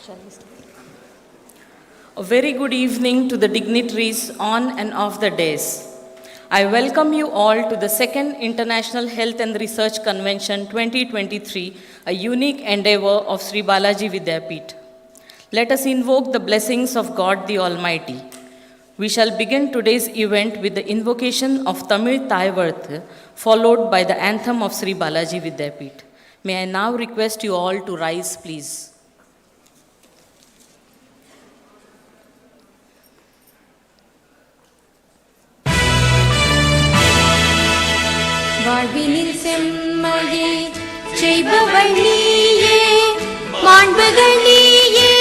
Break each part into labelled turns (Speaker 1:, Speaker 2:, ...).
Speaker 1: Shall we start? A very good evening to the dignitaries on and off the dais. I welcome you all to the second International Health and Research Convention 2023, a unique endeavor of Sri Balaji Vidyapeeth. Let us invoke the blessings of God the Almighty. We shall begin today's event with the invocation of Tamil Thaivarth, followed by the anthem of Sri Balaji Vidyapeeth. May I now request you all to rise, please.
Speaker 2: வாழ்வினில் செம்மையே செய்பவள் நீயே, மாண்புகள் நீயே,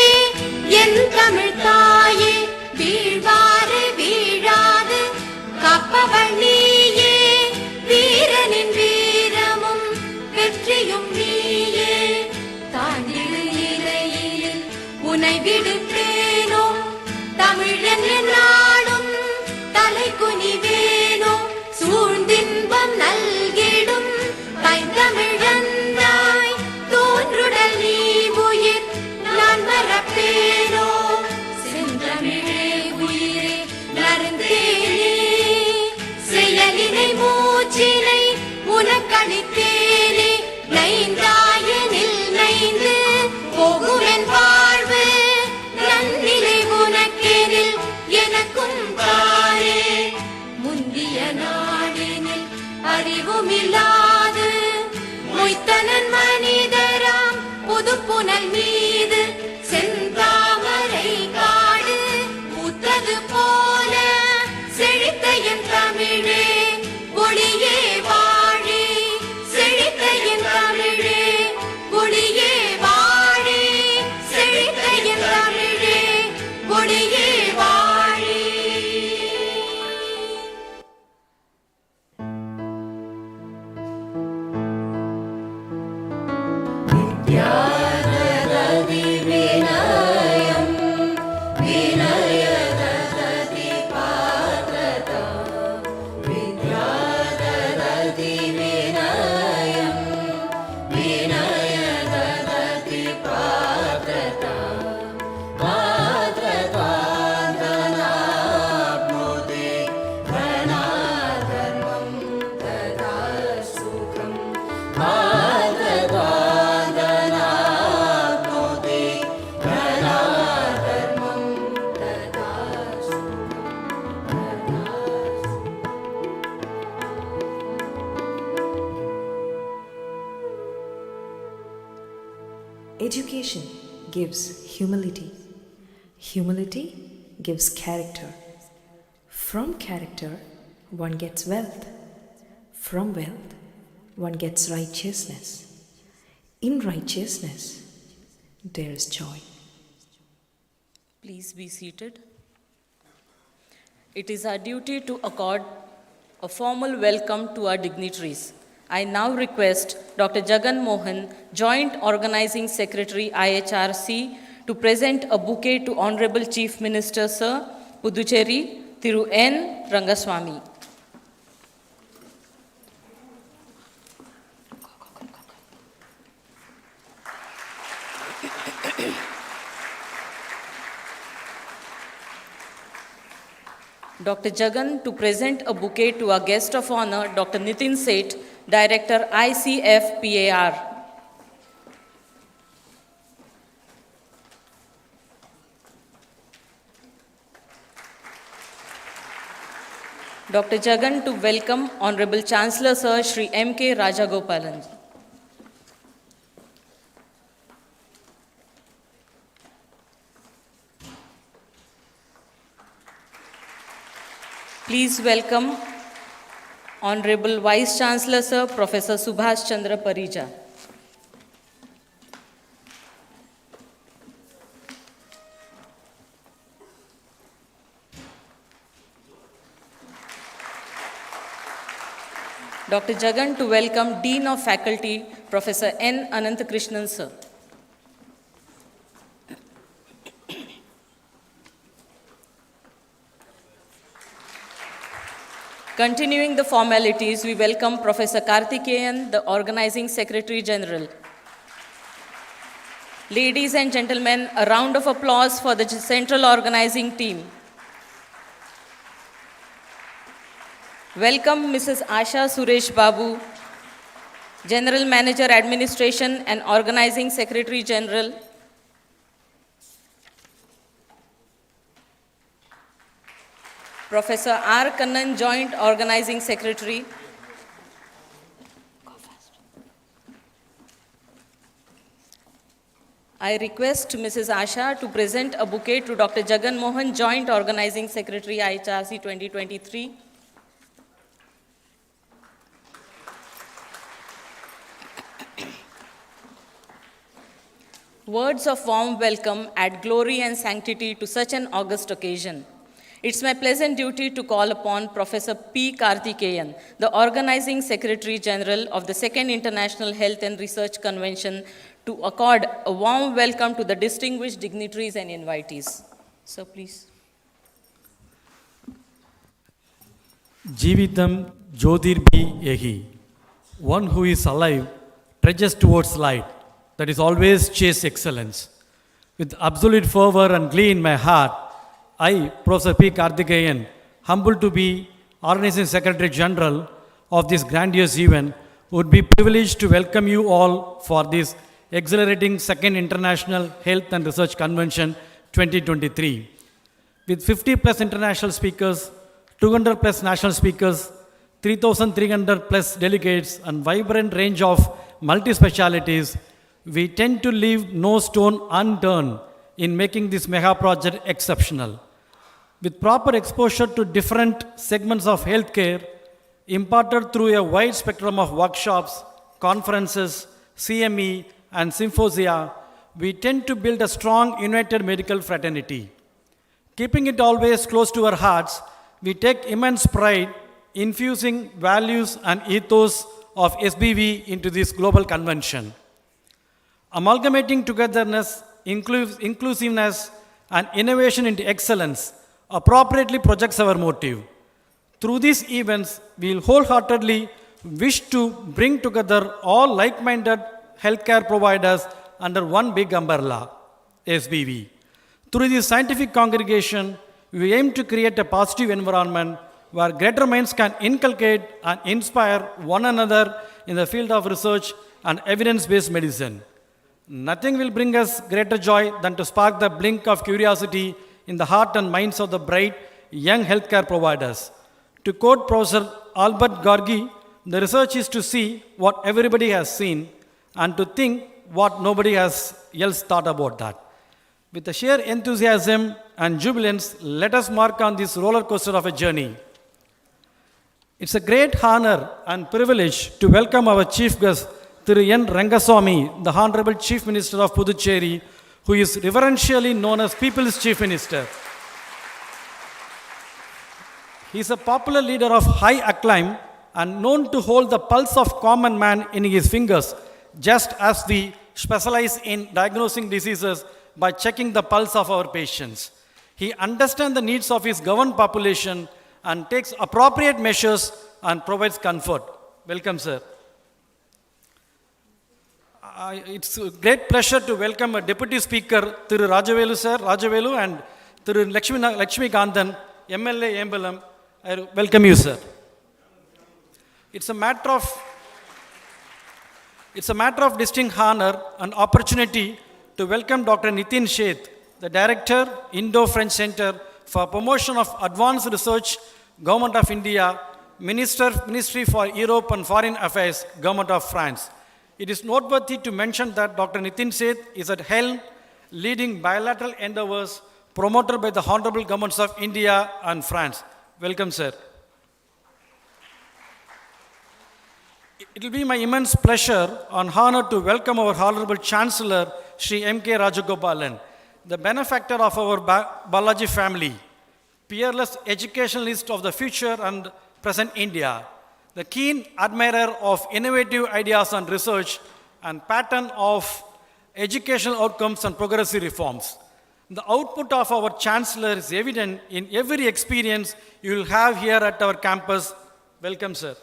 Speaker 2: என் தமிழ் தாயே, வீழ்வாறு வீழாது காப்பவள் நீயே, வீரனின் வீரமும் வெற்றியும் நீயே, தாண்டிடு இலையில் உனை விடுப்பேனோ, தமிழன் நாடும் தலை குனிவேனோ, சூழ்ந்தின்பம் நல்கிடும் பைந்தமிழன்னாய் தோன்றுடல் நீ உயிர் நான் மறப்பேனோ, செந்தமிழே உயிரே நருந்தேனே, செயலினை மூச்சினை உனக்களித்தேனே, நைந்தாயனில் நைந்து போகுமென் வாழ்வு, நன்னிலை உனக்கெனில் எனக்கும் தாரே, முந்திய நாடினில் அறிவுமில்லாது மொய்த்தனன் மனிதராம் புதுப்புனல் மீது செந்தாமரை காடு பூத்தது போல செழித்த என் தமிழே ஒளியே வாழி, செழித்த என் தமிழே ஒளியே வாழி, செழித்த என் தமிழே ஒளியே வாழி.
Speaker 3: Education gives humility. Humility gives character. From character, one gets wealth. From wealth, one gets righteousness. In righteousness, there is joy.
Speaker 1: Please be seated. It is our duty to accord a formal welcome to our dignitaries. I now request Dr. Jagan Mohan, Joint Organizing Secretary Ih&Rc, to present a bouquet to Honorable Chief Minister Sir Puducherry Thiru N. Rangaswamy. Dr. Jagan to present a bouquet to our guest of honor, Dr. Nitin Seth, Director ICF-PAR. Dr. Jagan to welcome Honorable Chancellor Sir Shri M.K. Rajagopalan. Please welcome Honorable Vice Chancellor Sir Professor Subhash Chandra Parija. Dr. Jagan to welcome Dean of Faculty Professor N. Ananthakrishnan Sir. Continuing the formalities, we welcome Professor Karthikeyan, the Organizing Secretary General. Ladies and gentlemen, a round of applause for the central organizing team. Welcome Mrs. Asha Suresh Babu, General Manager Administration and Organizing Secretary General. Professor R. Kannan, Joint Organizing Secretary. I request Mrs. Asha to present a bouquet to Dr. Jagan Mohan, Joint Organizing Secretary, Ih&Rc 2023. Words of warm welcome add glory and sanctity to such an august occasion. It's my pleasant duty to call upon Professor P. Karthikeyan, the Organizing Secretary General of the Second International Health and Research Convention, to accord a warm welcome to the distinguished dignitaries and invitees. Sir, please.
Speaker 4: Jeevitam Jyotirbhi Ehi. One who is alive trudges towards light, that is always chase excellence. With absolute fervor and glee in my heart, I, Professor P. Karthikeyan, humbled to be Organizing Secretary General of this grandiose event, would be privileged to welcome you all for this exhilarating Second International Health and Research Convention 2023. With 50 plus international speakers, 200 plus national speakers, 3,300 plus delegates, and vibrant range of multi-specialities, we tend to leave no stone unturned in making this mega project exceptional. With proper exposure to different segments of healthcare, imparted through a wide spectrum of workshops, conferences, CME, and symposia, we tend to build a strong, united medical fraternity. Keeping it always close to our hearts, we take immense pride infusing values and ethos of Sbvu into this global convention. Amalgamating togetherness, inclusiveness, and innovation into excellence appropriately projects our motive. Through these events, we will wholeheartedly wish to bring together all like-minded healthcare providers under one big umbrella, Sbvu. Through this scientific congregation, we aim to create a positive environment where greater minds can inculcate and inspire one another in the field of research and evidence-based medicine. Nothing will bring us greater joy than to spark the blink of curiosity in the heart and minds of the bright, young healthcare providers. To quote Professor Albert Gorgi, the research is to see what everybody has seen and to think what nobody else thought about that. With the sheer enthusiasm and jubilance, let us mark on this roller coaster of a journey. It's a great honor and privilege to welcome our chief guest, Thiru N. Rangaswamy, the Honorable Chief Minister of Puducherry, who is reverentially known as People's Chief Minister. He is a popular leader of high acclaim and known to hold the pulse of common man in his fingers, just as we specialize in diagnosing diseases by checking the pulse of our patients. He understands the needs of his governed population and takes appropriate measures and provides comfort. Welcome, sir. It's a great pleasure to welcome a Deputy Speaker, Thiru Rajavelu, sir, Rajavelu, and Thiru Lakshmi Kandan, MLA Embalam. I welcome you, sir. It's a matter of distinct honor and opportunity to welcome Dr. Nitin Sheth, the Director, Indo-French Center for Promotion of Advanced Research, Government of India, Ministry for Europe and Foreign Affairs, Government of France. It is noteworthy to mention that Dr. Nitin Sheth is at helm leading bilateral endeavors promoted by the Honorable Governments of India and France. Welcome, sir. It will be my immense pleasure and honor to welcome our Honorable Chancellor, Sri M.K. Rajagopalan, the benefactor of our Balaji family, peerless educationalist of the future and present India, the keen admirer of innovative ideas and research, and pattern of educational outcomes and progressive reforms. The output of our Chancellor is evident in every experience you will have here at our campus. Welcome, sir.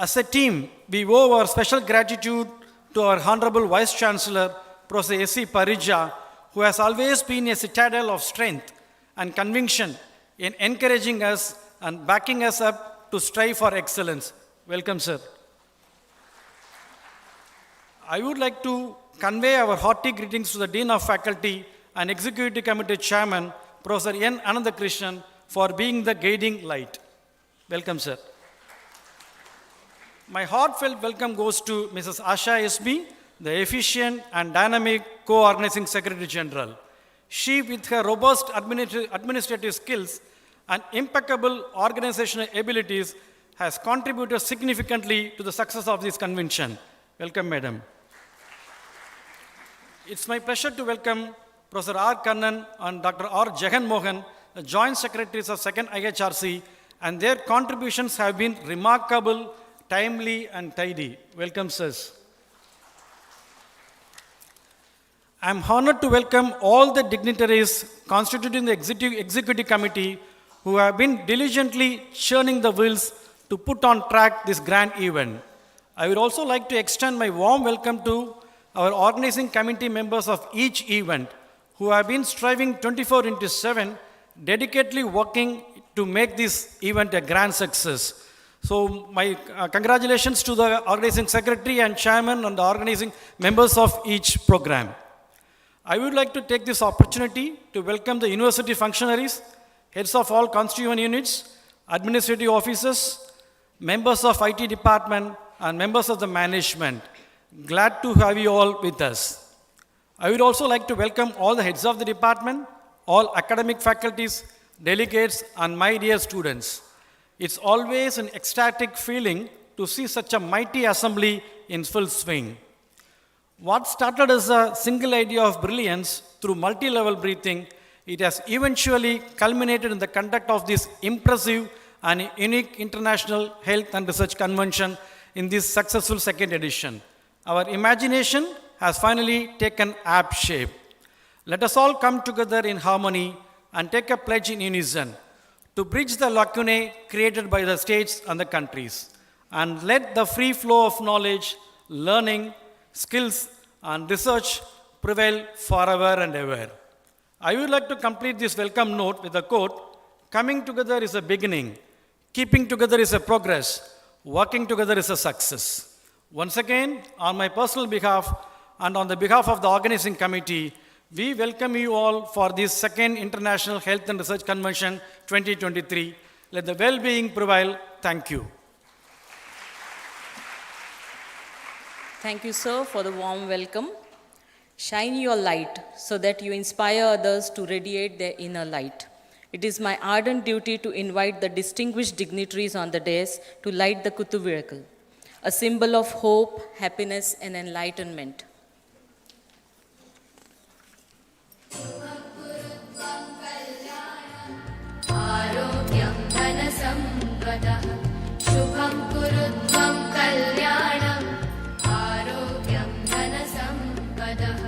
Speaker 4: As a team, we owe our special gratitude to our Honorable Vice Chancellor, Professor S.C. Parija, who has always been a citadel of strength and conviction in encouraging us and backing us up to strive for excellence. Welcome, sir. I would like to convey our hearty greetings to the Dean of Faculty and Executive Committee Chairman, Professor N. Anandakrishnan, for being the guiding light. Welcome, sir. My heartfelt welcome goes to Mrs. Asha S.B., the efficient and dynamic co-organizing Secretary General. She, with her robust administrative skills and impeccable organizational abilities, has contributed significantly to the success of this convention. Welcome, madam. It's my pleasure to welcome Professor R. Kannan and Dr. R. Jagan Mohan, the Joint Secretaries of 2nd Ih&Rc, and their contributions have been remarkable, timely, and tidy. Welcome, sirs. I am honored to welcome all the dignitaries constituting the Executive Committee who have been diligently churning the wheels to put on track this grand event. I would also like to extend my warm welcome to our organizing committee members of each event who have been striving 24/7, dedicatedly working to make this event a grand success. So my congratulations to the organizing secretary and chairman and the organizing members of each program. I would like to take this opportunity to welcome the university functionaries, heads of all constituent units, administrative officers, members of IT department, and members of the management. Glad to have you all with us. I would also like to welcome all the heads of the department, all academic faculties, delegates, and my dear students. It's always an ecstatic feeling to see such a mighty assembly in full swing. What started as a single idea of brilliance through multi-level breathing, it has eventually culminated in the conduct of this impressive and unique International Health and Research Convention in this successful second edition. Our imagination has finally taken apt shape. Let us all come together in harmony and take a pledge in unison to bridge the lacunae created by the states and the countries, and let the free flow of knowledge, learning, skills, and research prevail forever and ever. I would like to complete this welcome note with a quote: "Coming together is a beginning, keeping together is a progress, working together is a success." Once again, on my personal behalf and on the behalf of the organizing committee, we welcome you all for this second International Health and Research Convention 2023. Let the well-being prevail. Thank you.
Speaker 1: Thank you, sir, for the warm welcome. Shine your light so that you inspire others to radiate their inner light. It is my ardent duty to invite the distinguished dignitaries on the dais to light the Kuttu vehicle, a symbol of hope, happiness, and enlightenment.
Speaker 2: आरोग्यं धनसम्पदः शुभं कुरु त्वं कल्याणम् आरोग्यं धनसम्पदः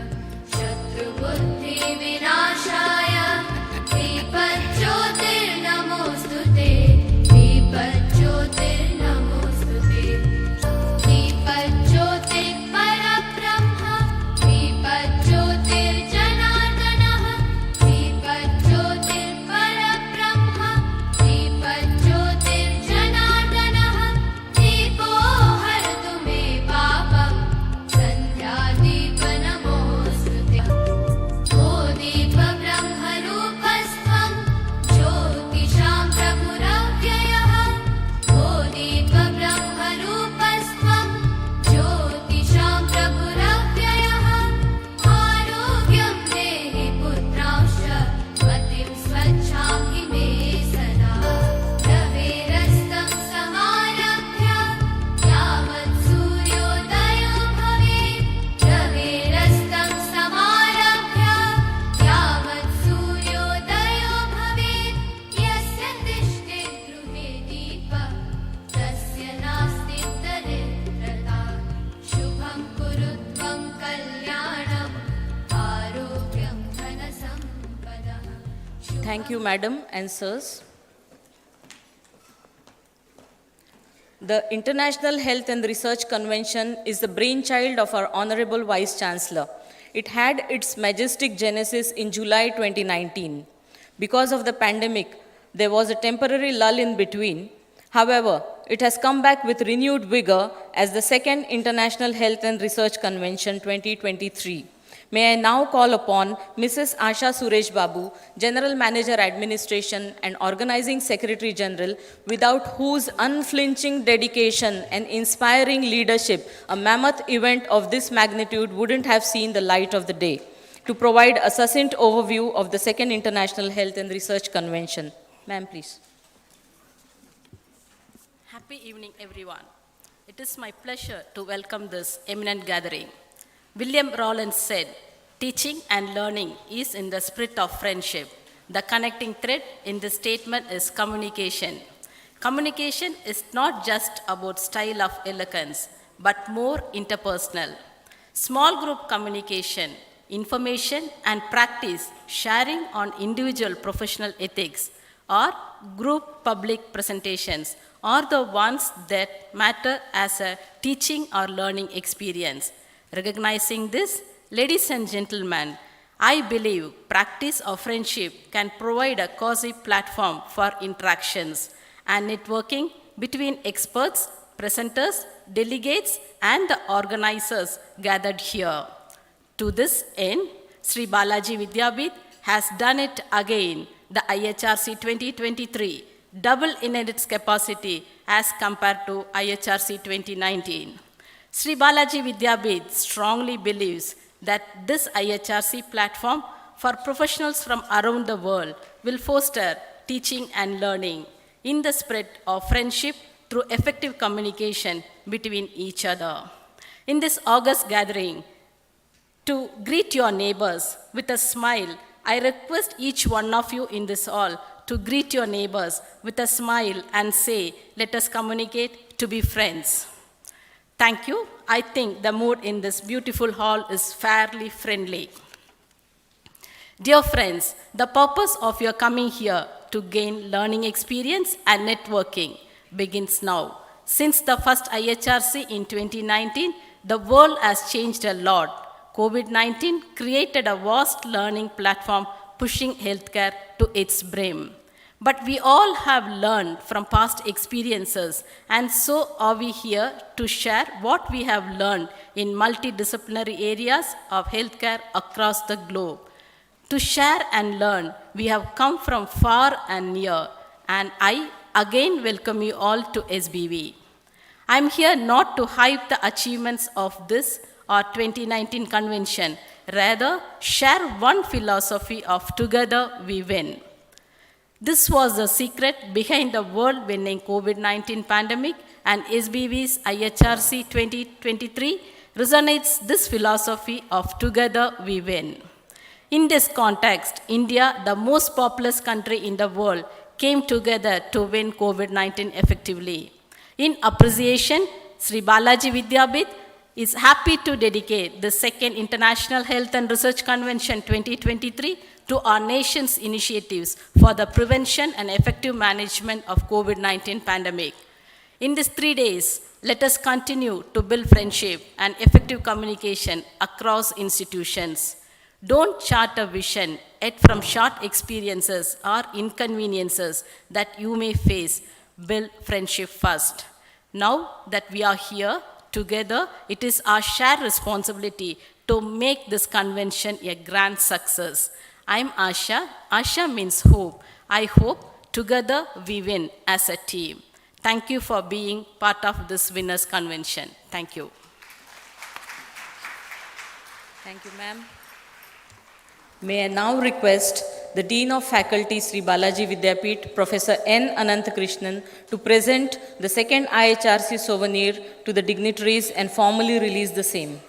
Speaker 2: शत्रुबुद्धिविनाशाय दीपज्योतिर्नमोऽस्तु ते दीपज्योतिर्नमोऽस्तु ते दीपज्योतिर्परब्रह्म दीपज्योतिर्जनार्दनः दीपज्योतिर्परब्रह्म दीपज्योतिर्जनार्दनः दीपो हरतु मे पापं सन्ध्यादीपनमोऽस्तु ते ओ दीपब्रह्मरूपस्त्वं ज्योतिषां प्रभुरव्ययः ओ दीपब्रह्मरूपस्त्वं ज्योतिषां प्रभुरव्ययः आरोग्यं देहि पुत्रांश्च मतिं स्वच्छां हि मे सदा रवेरस्तं समारभ्य यावत् सूर्योदयो भवेत् रवेरस्तं समारभ्य यावत् सूर्योदयो भवेत् यस्य तिष्ठे गृहे दीपः तस्य नास्ति दरिद्रता शुभं कुरु त्वं कल्याणम् आरोग्यं धनसम्पदः
Speaker 1: Thank you, madam and sirs. The International Health and Research Convention is the brainchild of our Honorable Vice Chancellor. It had its majestic genesis in July 2019. Because of the pandemic, there was a temporary lull in between. However, it has come back with renewed vigor as the second International Health and Research Convention 2023. May I now call upon Mrs. Asha Suresh Babu, General Manager Administration and Organizing Secretary General, without whose unflinching dedication and inspiring leadership, a mammoth event of this magnitude wouldn't have seen the light of the day, to provide a succinct overview of the Second International Health and Research Convention. Ma'am, please.
Speaker 5: Happy evening, everyone. It is my pleasure to welcome this eminent gathering. William Rawlins said, "Teaching and learning is in the spirit of friendship." The connecting thread in this statement is communication. Communication is not just about style of eloquence, but more interpersonal. Small group communication, information and practice sharing on individual professional ethics, or group public presentations are the ones that matter as a teaching or learning experience. Recognizing this, ladies and gentlemen, I believe practice of friendship can provide a cozy platform for interactions and networking between experts, presenters, delegates, and the organizers gathered here. To this end, Sri Balaji Vidyabit has done it again. The Ih&Rc 2023 double in its capacity as compared to Ih&Rc 2019. Sri Balaji Vidyabit strongly believes that this Ih&Rc platform for professionals from around the world will foster teaching and learning in the spirit of friendship through effective communication between each other. In this August gathering, to greet your neighbors with a smile, I request each one of you in this hall to greet your neighbors with a smile and say, "Let us communicate to be friends." Thank you. I think the mood in this beautiful hall is fairly friendly. Dear friends, the purpose of your coming here to gain learning experience and networking begins now. Since the first Ih&Rc in 2019, the world has changed a lot. COVID-19 created a vast learning platform pushing healthcare to its brim. But we all have learned from past experiences, and so are we here to share what we have learned in multidisciplinary areas of healthcare across the globe. To share and learn, we have come from far and near, and I again welcome you all to Sbvu. I'm here not to hype the achievements of this or 2019 convention, rather share one philosophy of together we win. This was the secret behind the world-winning COVID-19 pandemic, and Sbvu's Ih&Rc 2023 resonates this philosophy of together we win. In this context, India, the most populous country in the world, came together to win COVID-19 effectively. In appreciation, Sri Balaji Vidyabit is happy to dedicate the second International Health and Research Convention 2023 to our nation's initiatives for the prevention and effective management of COVID-19 pandemic. In these 3 days, let us continue to build friendship and effective communication across institutions. Don't chart a vision, yet from short experiences or inconveniences that you may face, build friendship first. Now that we are here together, it is our shared responsibility to make this convention a grand success. I'm Asha. Asha means hope. I hope together we win as a team. Thank you for being part of this winners convention. Thank you.
Speaker 1: Thank you, ma'am. May I now request the Dean of Faculty, Sri Balaji Vidyapit, Professor N. Ananthakrishnan, to present the second Ih&Rc souvenir to the dignitaries and formally release the same.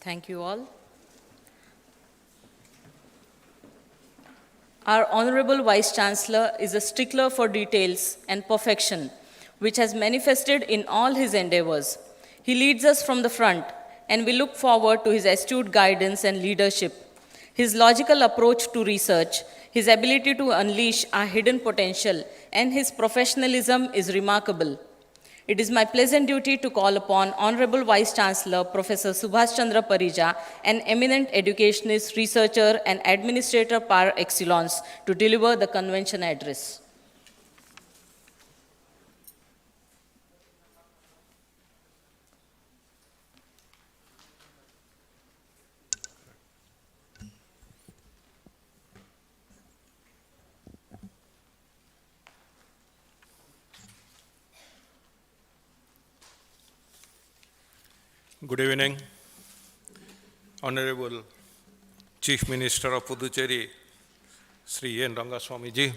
Speaker 1: Thank you all. Our Honorable Vice Chancellor is a stickler for details and perfection, which has manifested in all his endeavors. He leads us from the front, and we look forward to his astute guidance and leadership. His logical approach to research, his ability to unleash our hidden potential, and his professionalism is remarkable. It is my pleasant duty to call upon Honorable Vice Chancellor Professor Subhash Chandra Parija, an eminent educationist, researcher, and administrator par excellence, to deliver the convention address.
Speaker 6: Good evening, Honorable Chief Minister of Puducherry, Sri N. Rangaswamiji,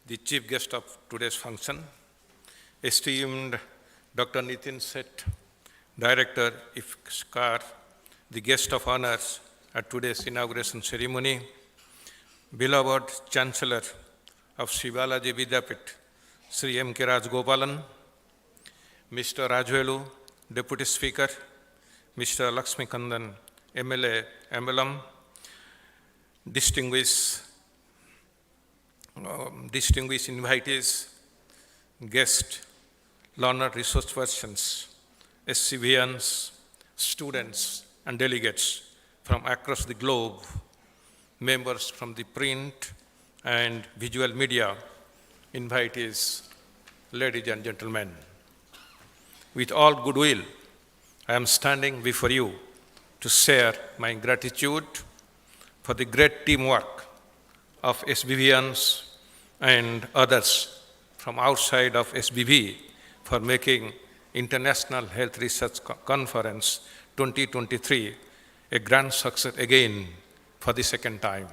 Speaker 6: the chief guest of today's function, esteemed Dr. Nitin Seth, Director, Ih&Rc, the guest of honors at today's inauguration ceremony, beloved Chancellor of Sri Balaji Vidyapith, Sri M. K. Rajgopalan, Mr. Rajvelu, Deputy Speaker, Mr. Lakshmi Kandan, MLA, MLM, distinguished invitees, guests, learned resource persons, Sbvuians, students, and delegates from across the globe, members from the print and visual media, invitees, ladies and gentlemen. With all goodwill, I am standing before you to share my gratitude for the great teamwork of Sbvuians and others from outside of Sbvu for making International Health Research Conference 2023 a grand success again for the second time.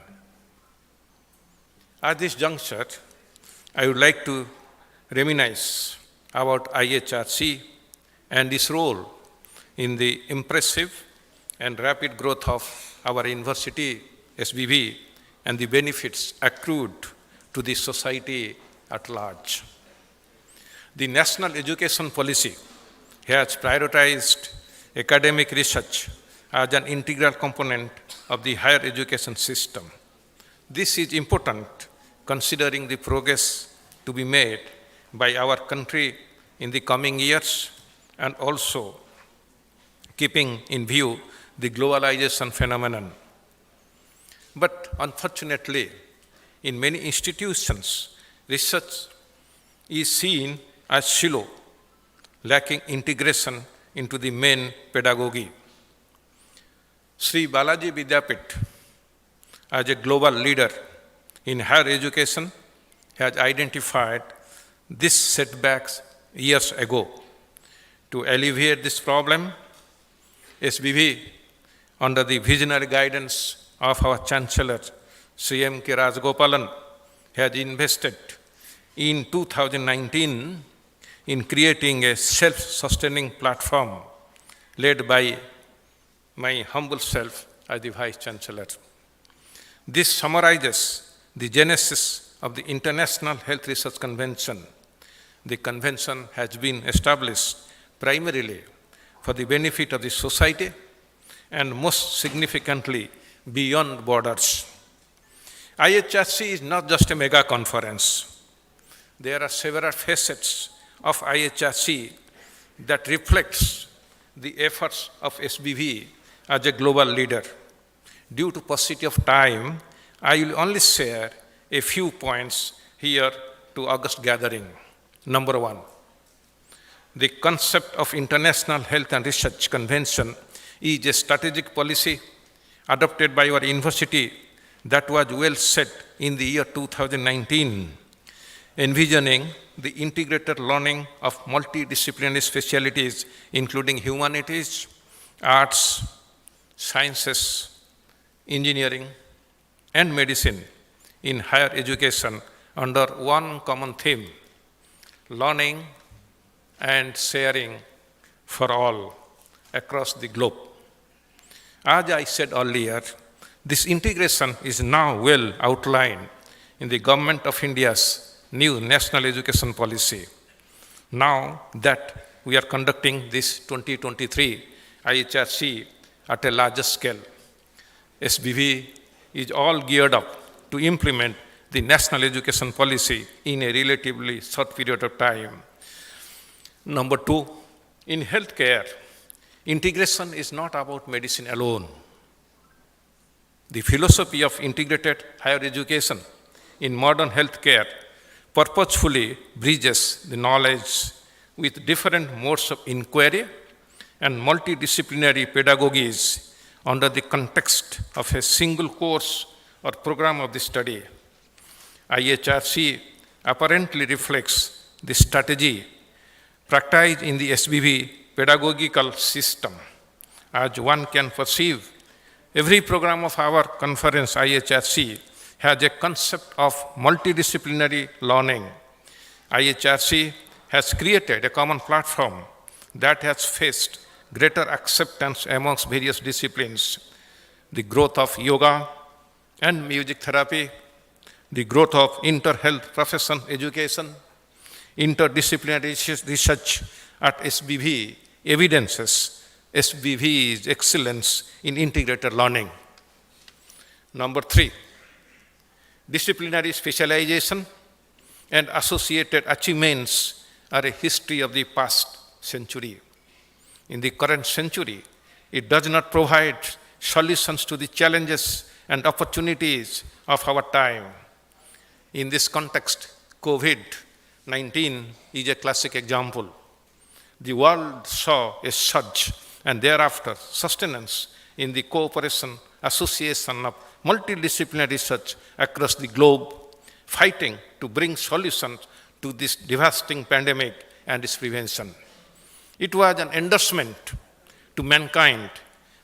Speaker 6: At this juncture, I would like to reminisce about Ih&Rc and its role in the impressive and rapid growth of our university, Sbvu, and the benefits accrued to the society at large. The National Education Policy has prioritized academic research as an integral component of the higher education system. This is important considering the progress to be made by our country in the coming years, and also keeping in view the globalization phenomenon. But unfortunately, in many institutions, research is seen as shallow, lacking integration into the main pedagogy. Sri Balaji Vidyapith, as a global leader in higher education, has identified these setbacks years ago. To alleviate this problem, Sbvu, under the visionary guidance of our Chancellor, Sri M. K. Rajgopalan, has invested in 2019 in creating a self-sustaining platform led by my humble self as the Vice Chancellor. This summarizes the genesis of the International Health Research Convention. The convention has been established primarily for the benefit of the society and most significantly beyond borders. Ih&Rc is not just a mega conference. There are several facets of Ih&Rc that reflects the efforts of Sbvu as a global leader. Due to paucity of time, I will only share a few points here to August gathering. Number one, the concept of International Health and Research Convention is a strategic policy adopted by our university that was well set in the year 2019, envisioning the integrated learning of multidisciplinary specialties, including humanities, arts, sciences, engineering, and medicine in higher education under one common theme: learning and sharing for all across the globe. As I said earlier, this integration is now well outlined in the Government of India's new National Education Policy. Now that we are conducting this 2023 Ih&Rc at a larger scale, Sbvu is all geared up to implement the National Education Policy in a relatively short period of time. Number two, in healthcare, integration is not about medicine alone. The philosophy of integrated higher education in modern healthcare purposefully bridges the knowledge with different modes of inquiry and multidisciplinary pedagogies under the context of a single course or program of the study. Ih&Rc apparently reflects the strategy practiced in the Sbvu pedagogical system. As one can perceive, every program of our conference, Ih&Rc, has a concept of multidisciplinary learning. Ih&Rc has created a common platform that has faced greater acceptance amongst various disciplines. The growth of yoga and music therapy, the growth of inter-health profession education, interdisciplinary research at Sbvu evidences Sbvu's excellence in integrated learning. Number three, disciplinary specialization and associated achievements are a history of the past century. In the current century, it does not provide solutions to the challenges and opportunities of our time. In this context, COVID-19 is a classic example. The world saw a surge and thereafter sustenance in the cooperation association of multidisciplinary research across the globe, fighting to bring solutions to this devastating pandemic and its prevention. It was an endorsement to mankind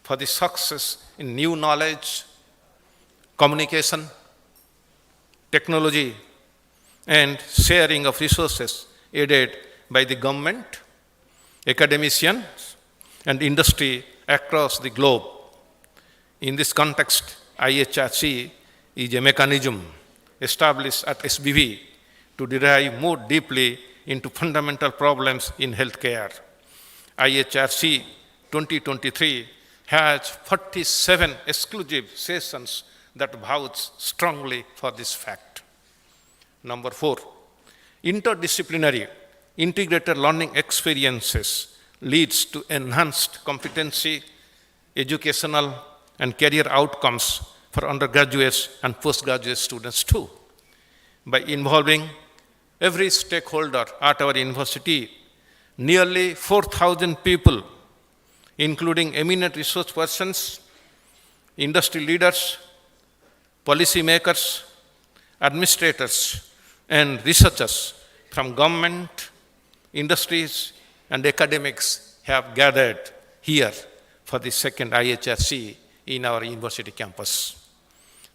Speaker 6: for the success in new knowledge, communication, technology, and sharing of resources aided by the government, academicians, and industry across the globe. In this context, Ih&Rc is a mechanism established at Sbvu to dive more deeply into fundamental problems in healthcare. Ih&Rc 2023 has 47 exclusive sessions that vouch strongly for this fact. Number four, interdisciplinary integrated learning experiences leads to enhanced competency, educational and career outcomes for undergraduates and postgraduate students too. By involving every stakeholder at our university, nearly 4,000 people, including eminent resource persons, industry leaders, policymakers, administrators, and researchers from government, industries, and academics have gathered here for the second Ih&Rc in our university campus.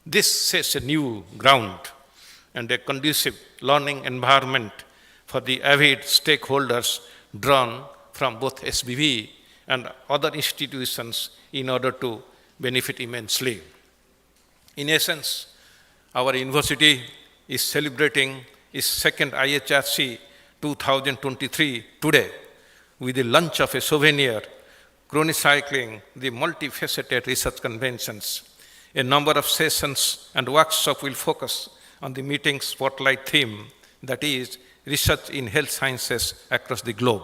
Speaker 6: This sets a new ground and a conducive learning environment for the avid stakeholders drawn from both Sbvu and other institutions in order to benefit immensely. In essence, our university is celebrating its second Ih&Rc 2023 today with the launch of a souvenir chronicling the multifaceted research conventions. A number of sessions and workshops will focus on the meeting's spotlight theme, that is, research in health sciences across the globe.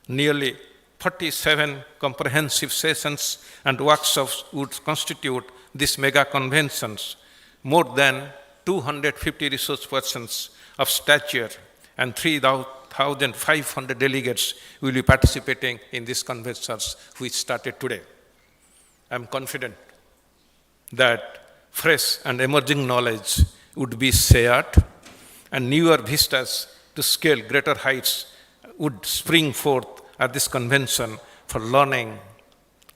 Speaker 6: Nearly 47 comprehensive sessions and workshops would constitute these mega conventions. More than 250 resource persons of stature and 3,500 delegates will be participating in these conventions which started today. I am confident that fresh and emerging knowledge would be shared and newer vistas to scale greater heights would spring forth at this convention for learning,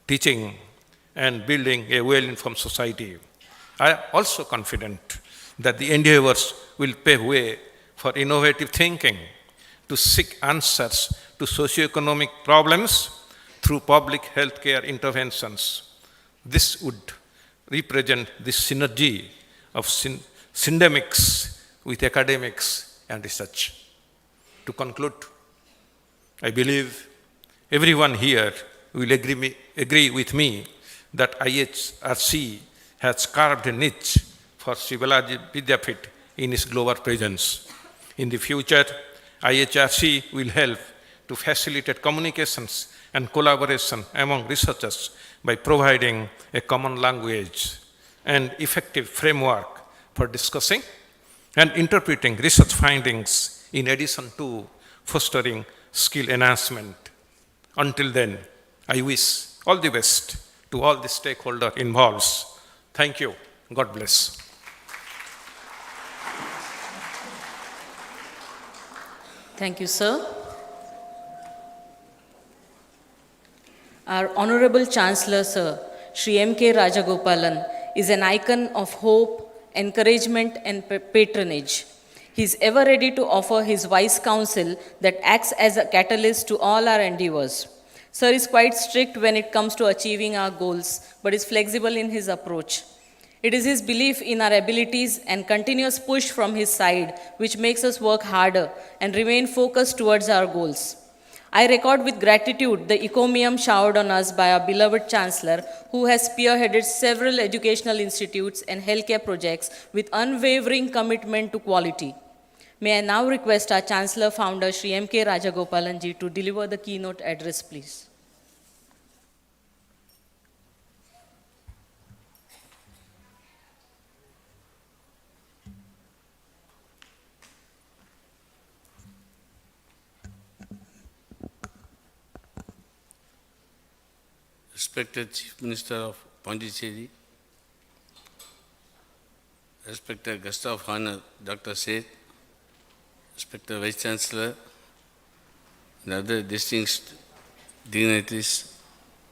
Speaker 6: teaching, and building a well-informed society. I am also confident that the endeavors will pave way for innovative thinking to seek answers to socioeconomic problems through public healthcare interventions. This would represent this synergy of syndemics with academics and research. To conclude, I believe everyone here will agree with me that Ih&Rc has carved a niche for Balaji Vidyapith in its global presence. In the future, Ih&Rc will help to facilitate communications and collaboration among researchers by providing a common language and effective framework for discussing and interpreting research findings in addition to fostering skill enhancement. Until then, I wish all the best to all the stakeholders involved. Thank you. God bless.
Speaker 1: Thank you, sir. Our Honorable Chancellor, Sir, Shri M.K. Rajagopalan, is an icon of hope, encouragement, and patronage. He is ever ready to offer his wise counsel that acts as a catalyst to all our endeavors. Sir is quite strict when it comes to achieving our goals, but is flexible in his approach. It is his belief in our abilities and continuous push from his side which makes us work harder and remain focused towards our goals. I record with gratitude the encomium showered on us by our beloved Chancellor, who has spearheaded several educational institutes and healthcare projects with unwavering commitment to quality. May I now request our Chancellor Founder, Shri M.K. Rajagopalan ji, to deliver the keynote address, please.
Speaker 7: Respected Chief Minister of Pondicherry, respected Guest of Honor, Dr. Seth, respected Vice Chancellor, and other distinguished dignitaries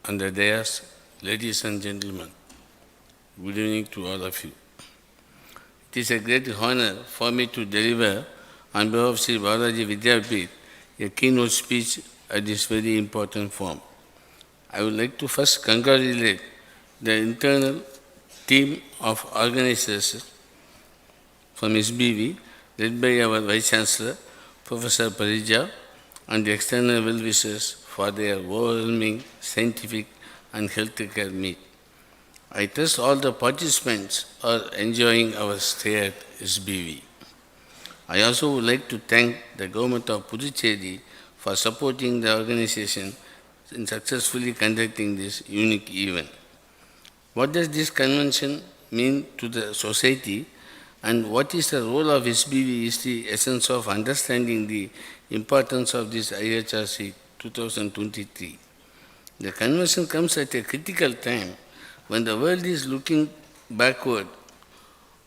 Speaker 7: on the dais, ladies and gentlemen, good evening to all of you. It is a great honor for me to deliver on behalf of Sri Balaji Vidyapith a keynote speech at this very important forum. I would like to first congratulate the internal team of organizers from Sbvu, led by our Vice Chancellor, Professor Parija, and the external well-wishers for their overwhelming scientific and healthcare meet. I trust all the participants are enjoying our stay at Sbvu. I also would like to thank the Government of Puducherry for supporting the organization in successfully conducting this unique event. What does this convention mean to the society, and what is the role of Sbvu is the essence of understanding the importance of this Ih&Rc 2023. The convention comes at a critical time when the world is looking backward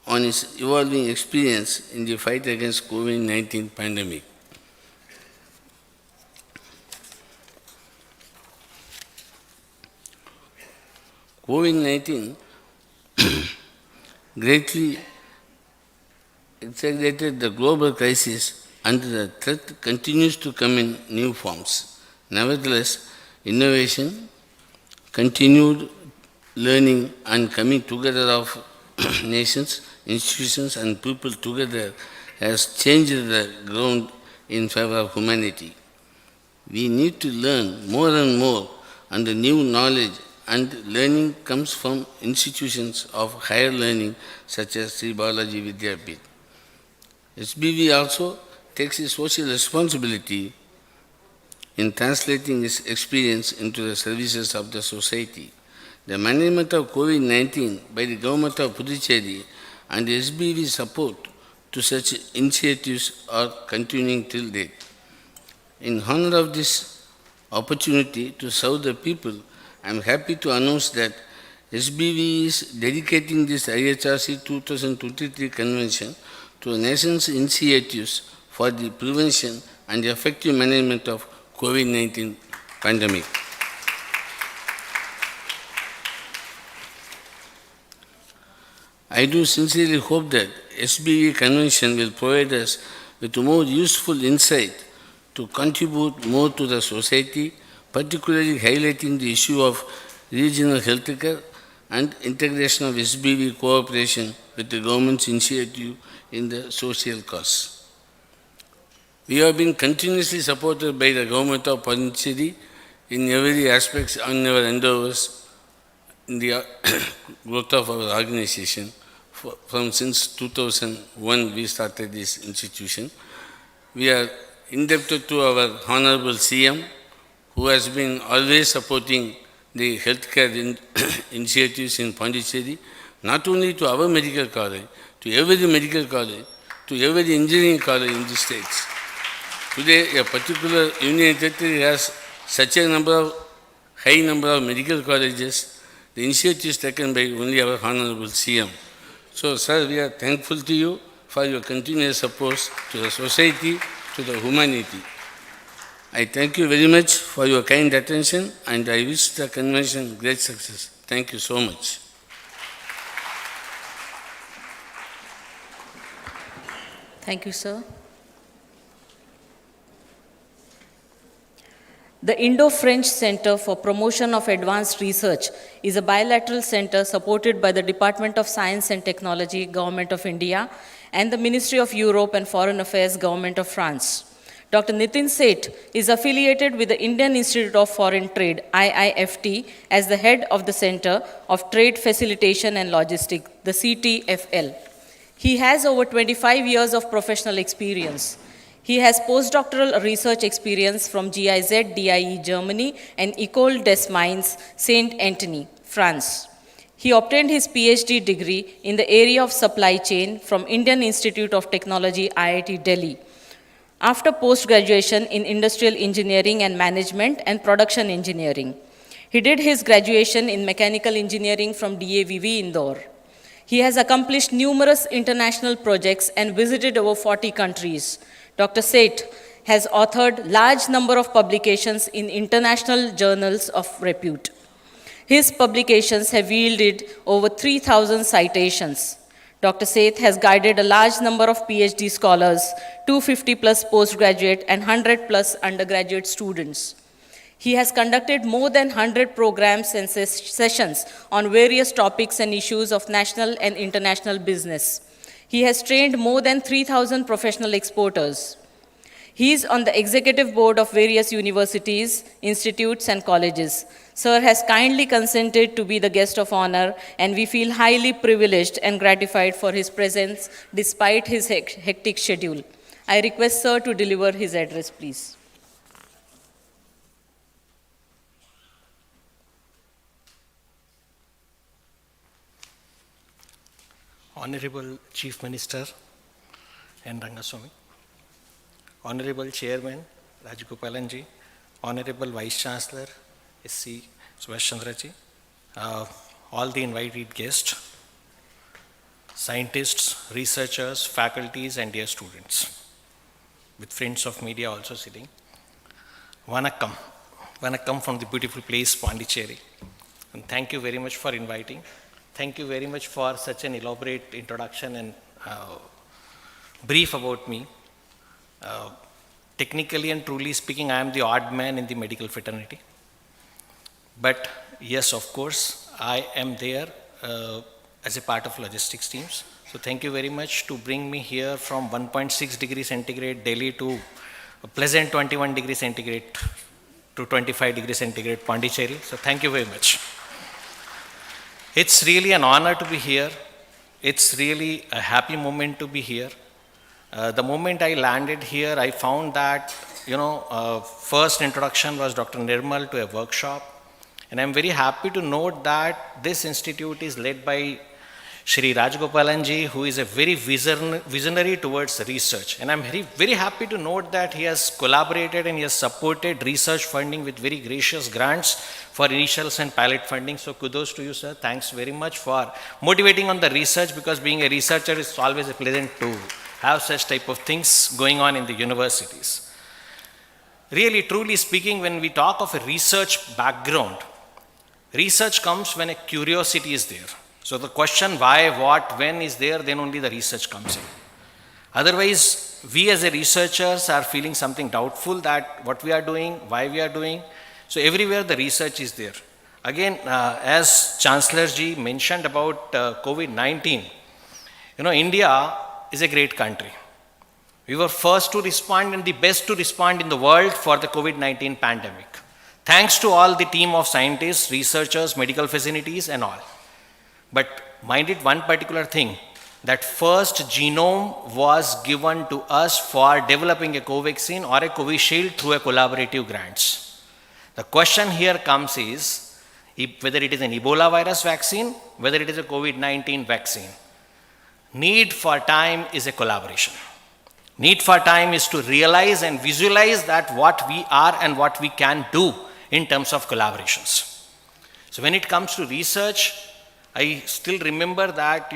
Speaker 7: on its evolving experience in the fight against COVID-19 pandemic. COVID-19 greatly exaggerated the global crisis, and the threat continues to come in new forms. Nevertheless, innovation, continued learning, and coming together of nations, institutions, and people together has changed the ground in favor of humanity. We need to learn more and more, and the new knowledge and learning comes from institutions of higher learning such as Sri Balaji Vidyapith. Sbvu also takes a social responsibility in translating its experience into the services of the society. The management of COVID-19 by the Government of Puducherry and the Sbvu support to such initiatives are continuing till date. In honor of this opportunity to serve the people, I am happy to announce that Sbvu is dedicating this Ih&Rc 2023 convention to the nation's initiatives for the prevention and effective management of COVID-19 pandemic. I do sincerely hope that Sbvu convention will provide us with more useful insight to contribute more to the society, particularly highlighting the issue of regional healthcare, and integration of Sbvu cooperation with the government's initiative in the social cause. We have been continuously supported by the government of Pondicherry in every aspect on our endeavors in the growth of our organization. From since 2001 we started this institution. We are indebted to our Honorable CM, who has been always supporting the healthcare initiatives in Pondicherry, not only to our medical college, to every medical college, to every engineering college in the states. Today, a particular union territory has such a high number of medical colleges. The initiatives taken by only our Honorable CM. So, sir, we are thankful to you for your continuous support to the society, to the humanity. I thank you very much for your kind attention, and I wish the convention great success. Thank you so much.
Speaker 1: Thank you, sir. The Indo-French Center for Promotion of Advanced Research is a bilateral center supported by the Department of Science and Technology, Government of India, and the Ministry of Europe and Foreign Affairs, Government of France. Dr. Nitin Seth is affiliated with the Indian Institute of Foreign Trade, IIFT, as the head of the Center of Trade Facilitation and Logistics, the CTFL. He has over 25 years of professional experience. He has postdoctoral research experience from GIZ, DIE, Germany, and École des Mines, Saint Anthony, France. He obtained his PhD degree in the area of supply chain from Indian Institute of Technology, IIT Delhi. After post-graduation in industrial engineering and management and production engineering, he did his graduation in mechanical engineering from DAVV Indore. He has accomplished numerous international projects and visited over 40 countries. Dr. Seth has authored large number of publications in international journals of repute. His publications have yielded over 3,000 citations. Dr. Seth has guided a large number of PhD scholars, 250 plus postgraduate and 100 plus undergraduate students. He has conducted more than 100 programs and sessions on various topics and issues of national and international business. He has trained more than 3,000 professional exporters. He is on the executive board of various universities, institutes, and colleges. Sir has kindly consented to be the guest of honor, and we feel highly privileged and gratified for his presence despite his hectic schedule. I request Sir to deliver his address, please.
Speaker 8: Honorable Chief Minister N. Rangaswamy, Honorable Chairman Rajagopalanji, Honorable Vice Chancellor S.C. Subhash Chandraji, all the invited guests, scientists, researchers, faculties, and dear students, with friends of media also sitting. Vanakkam. Vanakkam from the beautiful place Pondicherry. And thank you very much for inviting. Thank you very much for such an elaborate introduction and brief about me. Technically and truly speaking, I am the odd man in the medical fraternity. But yes, of course, I am there as a part of logistics teams. So thank you very much to bring me here from 1.6 degrees centigrade Delhi to a pleasant 21 degrees centigrade to 25 degrees centigrade Pondicherry. So thank you very much. It's really an honor to be here. It's really a happy moment to be here. The moment I landed here, I found that, first introduction was Dr. Nirmal to a workshop. And I'm very happy to note that this institute is led by Shri Rajagopalanji, who is a very visionary towards research. And I'm very happy to note that he has collaborated and he has supported research funding with very gracious grants for initials and pilot funding. So kudos to you, sir. Thanks very much for motivating on the research, because being a researcher is always a pleasant to have such type of things going on in the universities. Really, truly speaking, when we talk of a research background, research comes when a curiosity is there. So the question why, what, when is there, then only the research comes in. Otherwise, we as a researchers are feeling something doubtful that what we are doing, why we are doing. So everywhere the research is there. Again, as Chancellor Ji mentioned about COVID-19, India is a great country. We were first to respond and the best to respond in the world for the COVID-19 pandemic. Thanks to all the team of scientists, researchers, medical facilities and all. But mind it, one particular thing, that first genome was given to us for developing a Covaxin or a Covishield through a collaborative grants. The question here comes is, whether it is an Ebola virus vaccine, whether it is a COVID-19 vaccine, need for time is a collaboration. Need for time is to realize and visualize that what we are and what we can do in terms of collaborations. So when it comes to research, I still remember that,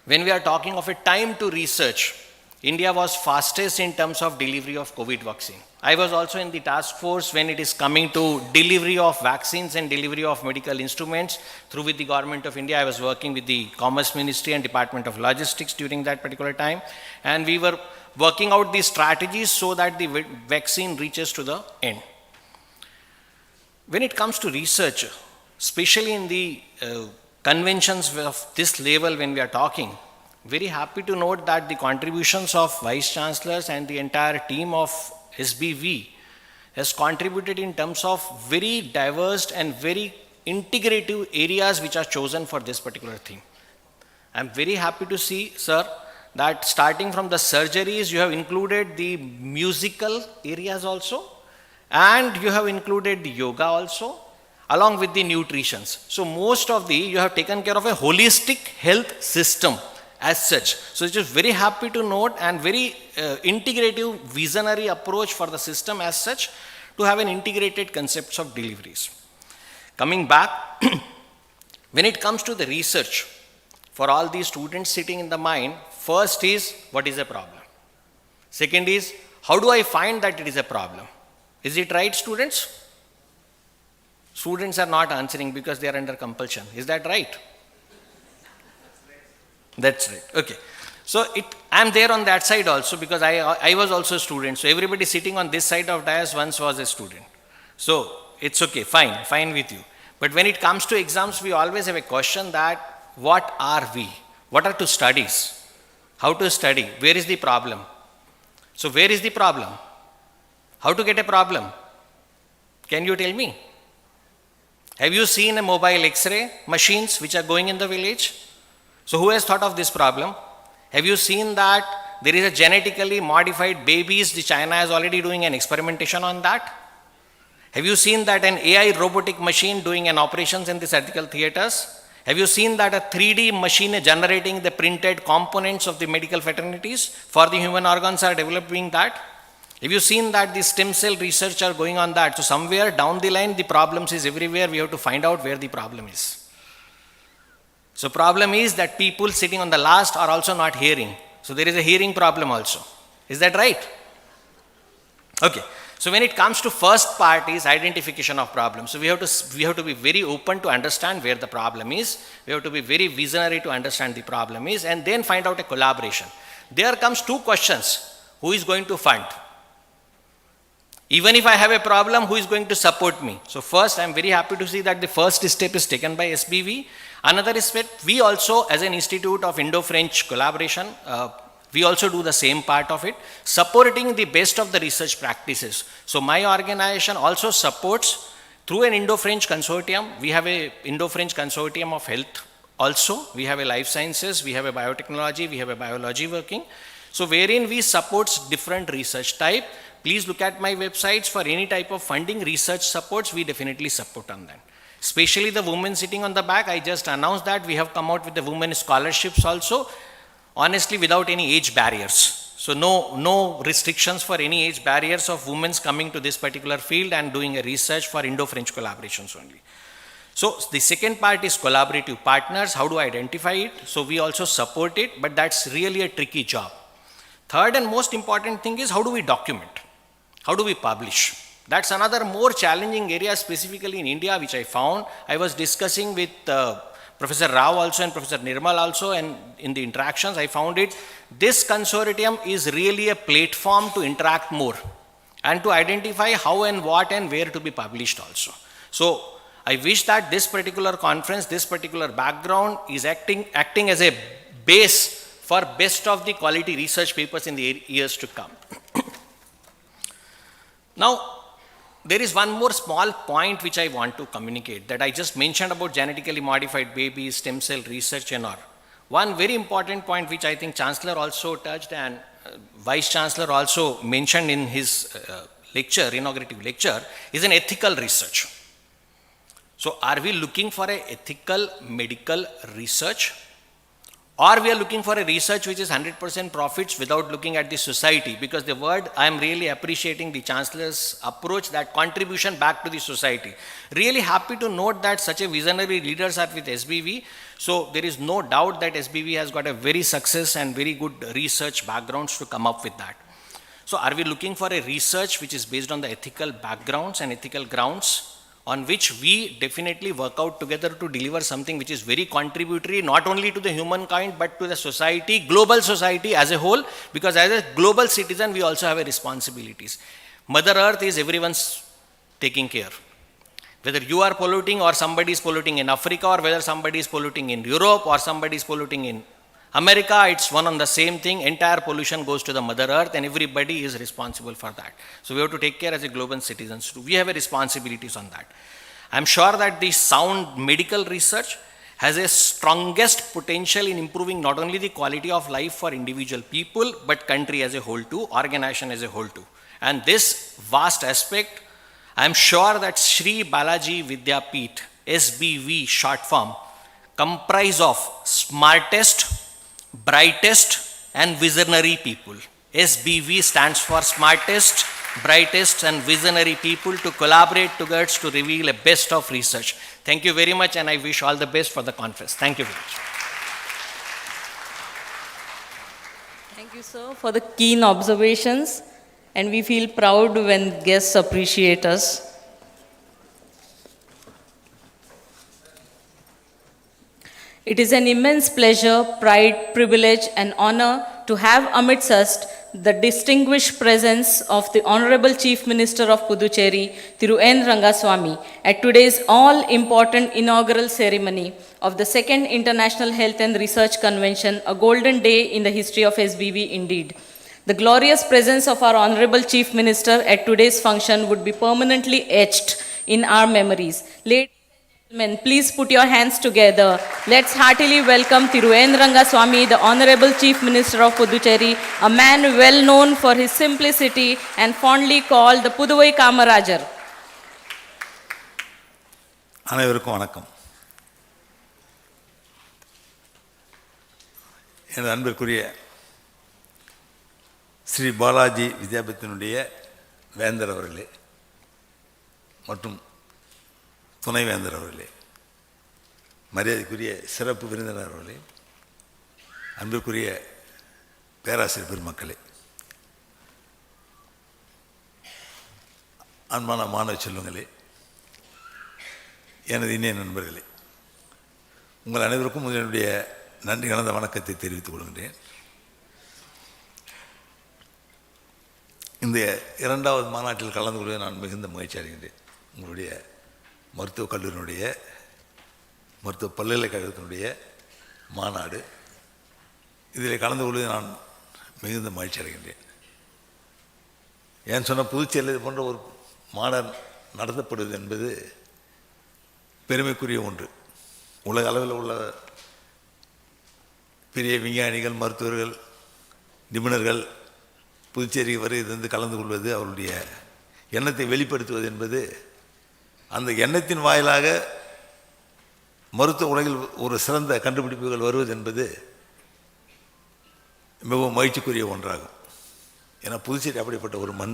Speaker 8: when we are talking of a time to research, India was fastest in terms of delivery of COVID vaccine. I was also in the task force when it is coming to delivery of vaccines and delivery of medical instruments through with the government of India. I was working with the Commerce Ministry and Department of Logistics during that particular time. And we were working out these strategies so that the vaccine reaches to the end. When it comes to research, especially in the conventions of this level when we are talking, very happy to note that the contributions of Vice Chancellors and the entire team of Sbvu has contributed in terms of very diverse and very integrative areas which are chosen for this particular theme. I am very happy to see, sir, that starting from the surgeries, you have included the musical areas also, and you have included the yoga also, along with the nutritions. So most of you have taken care of a holistic health system as such. So it is very happy to note and very integrative visionary approach for the system as such to have an integrated concepts of deliveries. Coming back, when it comes to the research, for all these students sitting in the mind, first is what is a problem? Second is how do I find that it is a problem? Is it right, students? Students are not answering because they are under compulsion. Is that right? That's right. Okay. So I am there on that side also because I was also a student. So everybody sitting on this side of dais once was a student. So it's okay, fine with you. But when it comes to exams, we always have a question that what are we? What are the studies? How to study? Where is the problem? So where is the problem? How to get a problem? Can you tell me? Have you seen a mobile X-ray machines which are going in the village? So who has thought of this problem? Have you seen that there is a genetically modified babies, the China is already doing an experimentation on that? Have you seen that an AI robotic machine doing an operations in the surgical theaters? Have you seen that a 3D machine generating the printed components of the medical fraternities for the human organs are developing that? Have you seen that the stem cell research are going on that? So somewhere down the line, the problems is everywhere. We have to find out where the problem is. So problem is that people sitting on the last are also not hearing. So there is a hearing problem also. Is that right? Okay. So when it comes to first part is identification of problems. So we have to be very open to understand where the problem is. We have to be very visionary to understand the problem is and then find out a collaboration. There comes two questions. Who is going to fund? Even if I have a problem, who is going to support me? So first, I am very happy to see that the first step is taken by Sbvu. Another step, we also as an institute of Indo-French collaboration, we also do the same part of it, supporting the best of the research practices. So my organization also supports through an Indo-French consortium. We have a Indo-French consortium of health also. We have a life sciences, we have a biotechnology, we have a biology working. So wherein we support different research type. Please look at my websites for any type of funding, research supports, we definitely support on that. Especially the women sitting on the back, I just announced that we have come out with the women scholarships also, honestly without any age barriers. So no restrictions for any age barriers of women coming to this particular field and doing a research for Indo-French collaborations only. So the second part is collaborative partners, how to identify it. So we also support it, but that's really a tricky job. Third and most important thing is how do we document? How do we publish? That's another more challenging area specifically in India which I found. I was discussing with Professor Rao also and Professor Nirmal also, and in the interactions I found it. This consortium is really a platform to interact more and to identify how and what and where to be published also. So I wish that this particular conference, this particular background is acting as a base for best of the quality research papers in the years to come. Now, there is one more small point which I want to communicate, that I just mentioned about genetically modified babies, stem cell research and all. One very important point which I think Chancellor also touched and Vice Chancellor also mentioned in his lecture, inaugurative lecture, is an ethical research. So are we looking for an ethical medical research, or we are looking for a research which is 100% profits without looking at the society? Because the word, I am really appreciating the Chancellor's approach, that contribution back to the society. Really happy to note that such a visionary leaders are with Sbvu. So there is no doubt that Sbvu has got a very success and very good research backgrounds to come up with that. So are we looking for a research which is based on the ethical backgrounds and ethical grounds, on which we definitely work out together to deliver something which is very contributory, not only to the humankind, but to the society, global society as a whole, because as a global citizen, we also have a responsibilities. Mother Earth is everyone's taking care. Whether you are polluting or somebody is polluting in Africa, or whether somebody is polluting in Europe or somebody is polluting in America, it's one on the same thing. Entire pollution goes to the Mother Earth and everybody is responsible for that. So we have to take care as a global citizens too. We have a responsibilities on that. I'm sure that the sound medical research has a strongest potential in improving not only the quality of life for individual people, but country as a whole too, organization as a whole too. And this vast aspect, I'm sure that Sri Balaji Vidyapeeth, SBV short form, comprise of smartest, brightest and visionary people. SBV stands for smartest, brightest and visionary people to collaborate together to reveal a best of research. Thank you very much, and I wish all the best for the conference. Thank you very much.
Speaker 1: Thank you, sir, for the keen observations, and we feel proud when guests appreciate us. It is an immense pleasure, pride, privilege, and honor to have amidst us the distinguished presence of the Honorable Chief Minister of Puducherry, Thiru N. Rangaswamy, at today's all-important inaugural ceremony of the Second International Health and Research Convention, a golden day in the history of SBV indeed. The glorious presence of our Honorable Chief Minister at today's function would be permanently etched in our memories. Ladies and gentlemen, please put your hands together. Let's heartily welcome Thiru N. Rangaswamy, the Honorable Chief Minister of Puducherry, a man well known for his simplicity and fondly called the Puduvai Kamarajar.
Speaker 9: அனைவருக்கும் வணக்கம். எனது அன்பிற்குரிய ஸ்ரீ பாலாஜி வித்யாபீத்தினுடைய வேந்தர் அவர்களே மற்றும் துணைவேந்தர் அவர்களே, மரியாதைக்குரிய சிறப்பு விருந்தினர் அவர்களே, அன்பிற்குரிய பேராசிரியர் பெருமக்களே, அன்பான மாணவ செல்வங்களே, எனது இனிய நண்பர்களே, உங்கள் அனைவருக்கும் என்னுடைய நன்றி கலந்த வணக்கத்தை தெரிவித்துக் கொள்கின்றேன். இந்த இரண்டாவது மாநாட்டில் கலந்து கொள்வதை நான் மிகுந்த மகிழ்ச்சி அடைகின்றேன். உங்களுடைய மருத்துவக் கல்லூரியினுடைய மருத்துவ பல்கலைக்கழகத்தினுடைய மாநாடு, இதில் கலந்து கொள்வதை நான் மிகுந்த மகிழ்ச்சி அடைகின்றேன். ஏன் சொன்னால் புதுச்சேரியில் இது போன்ற ஒரு மாநாடு நடத்தப்படுவது என்பது பெருமைக்குரிய ஒன்று. உலக அளவில் உள்ள பெரிய விஞ்ஞானிகள், மருத்துவர்கள், நிபுணர்கள் புதுச்சேரிக்கு வருகிறது கலந்து கொள்வது, அவருடைய எண்ணத்தை வெளிப்படுத்துவது என்பது, அந்த எண்ணத்தின் வாயிலாக மருத்துவ உலகில் ஒரு சிறந்த கண்டுபிடிப்புகள் வருவது என்பது மிகவும் மகிழ்ச்சிக்குரிய ஒன்றாகும். ஏன்னா புதுச்சேரி அப்படிப்பட்ட ஒரு மண்.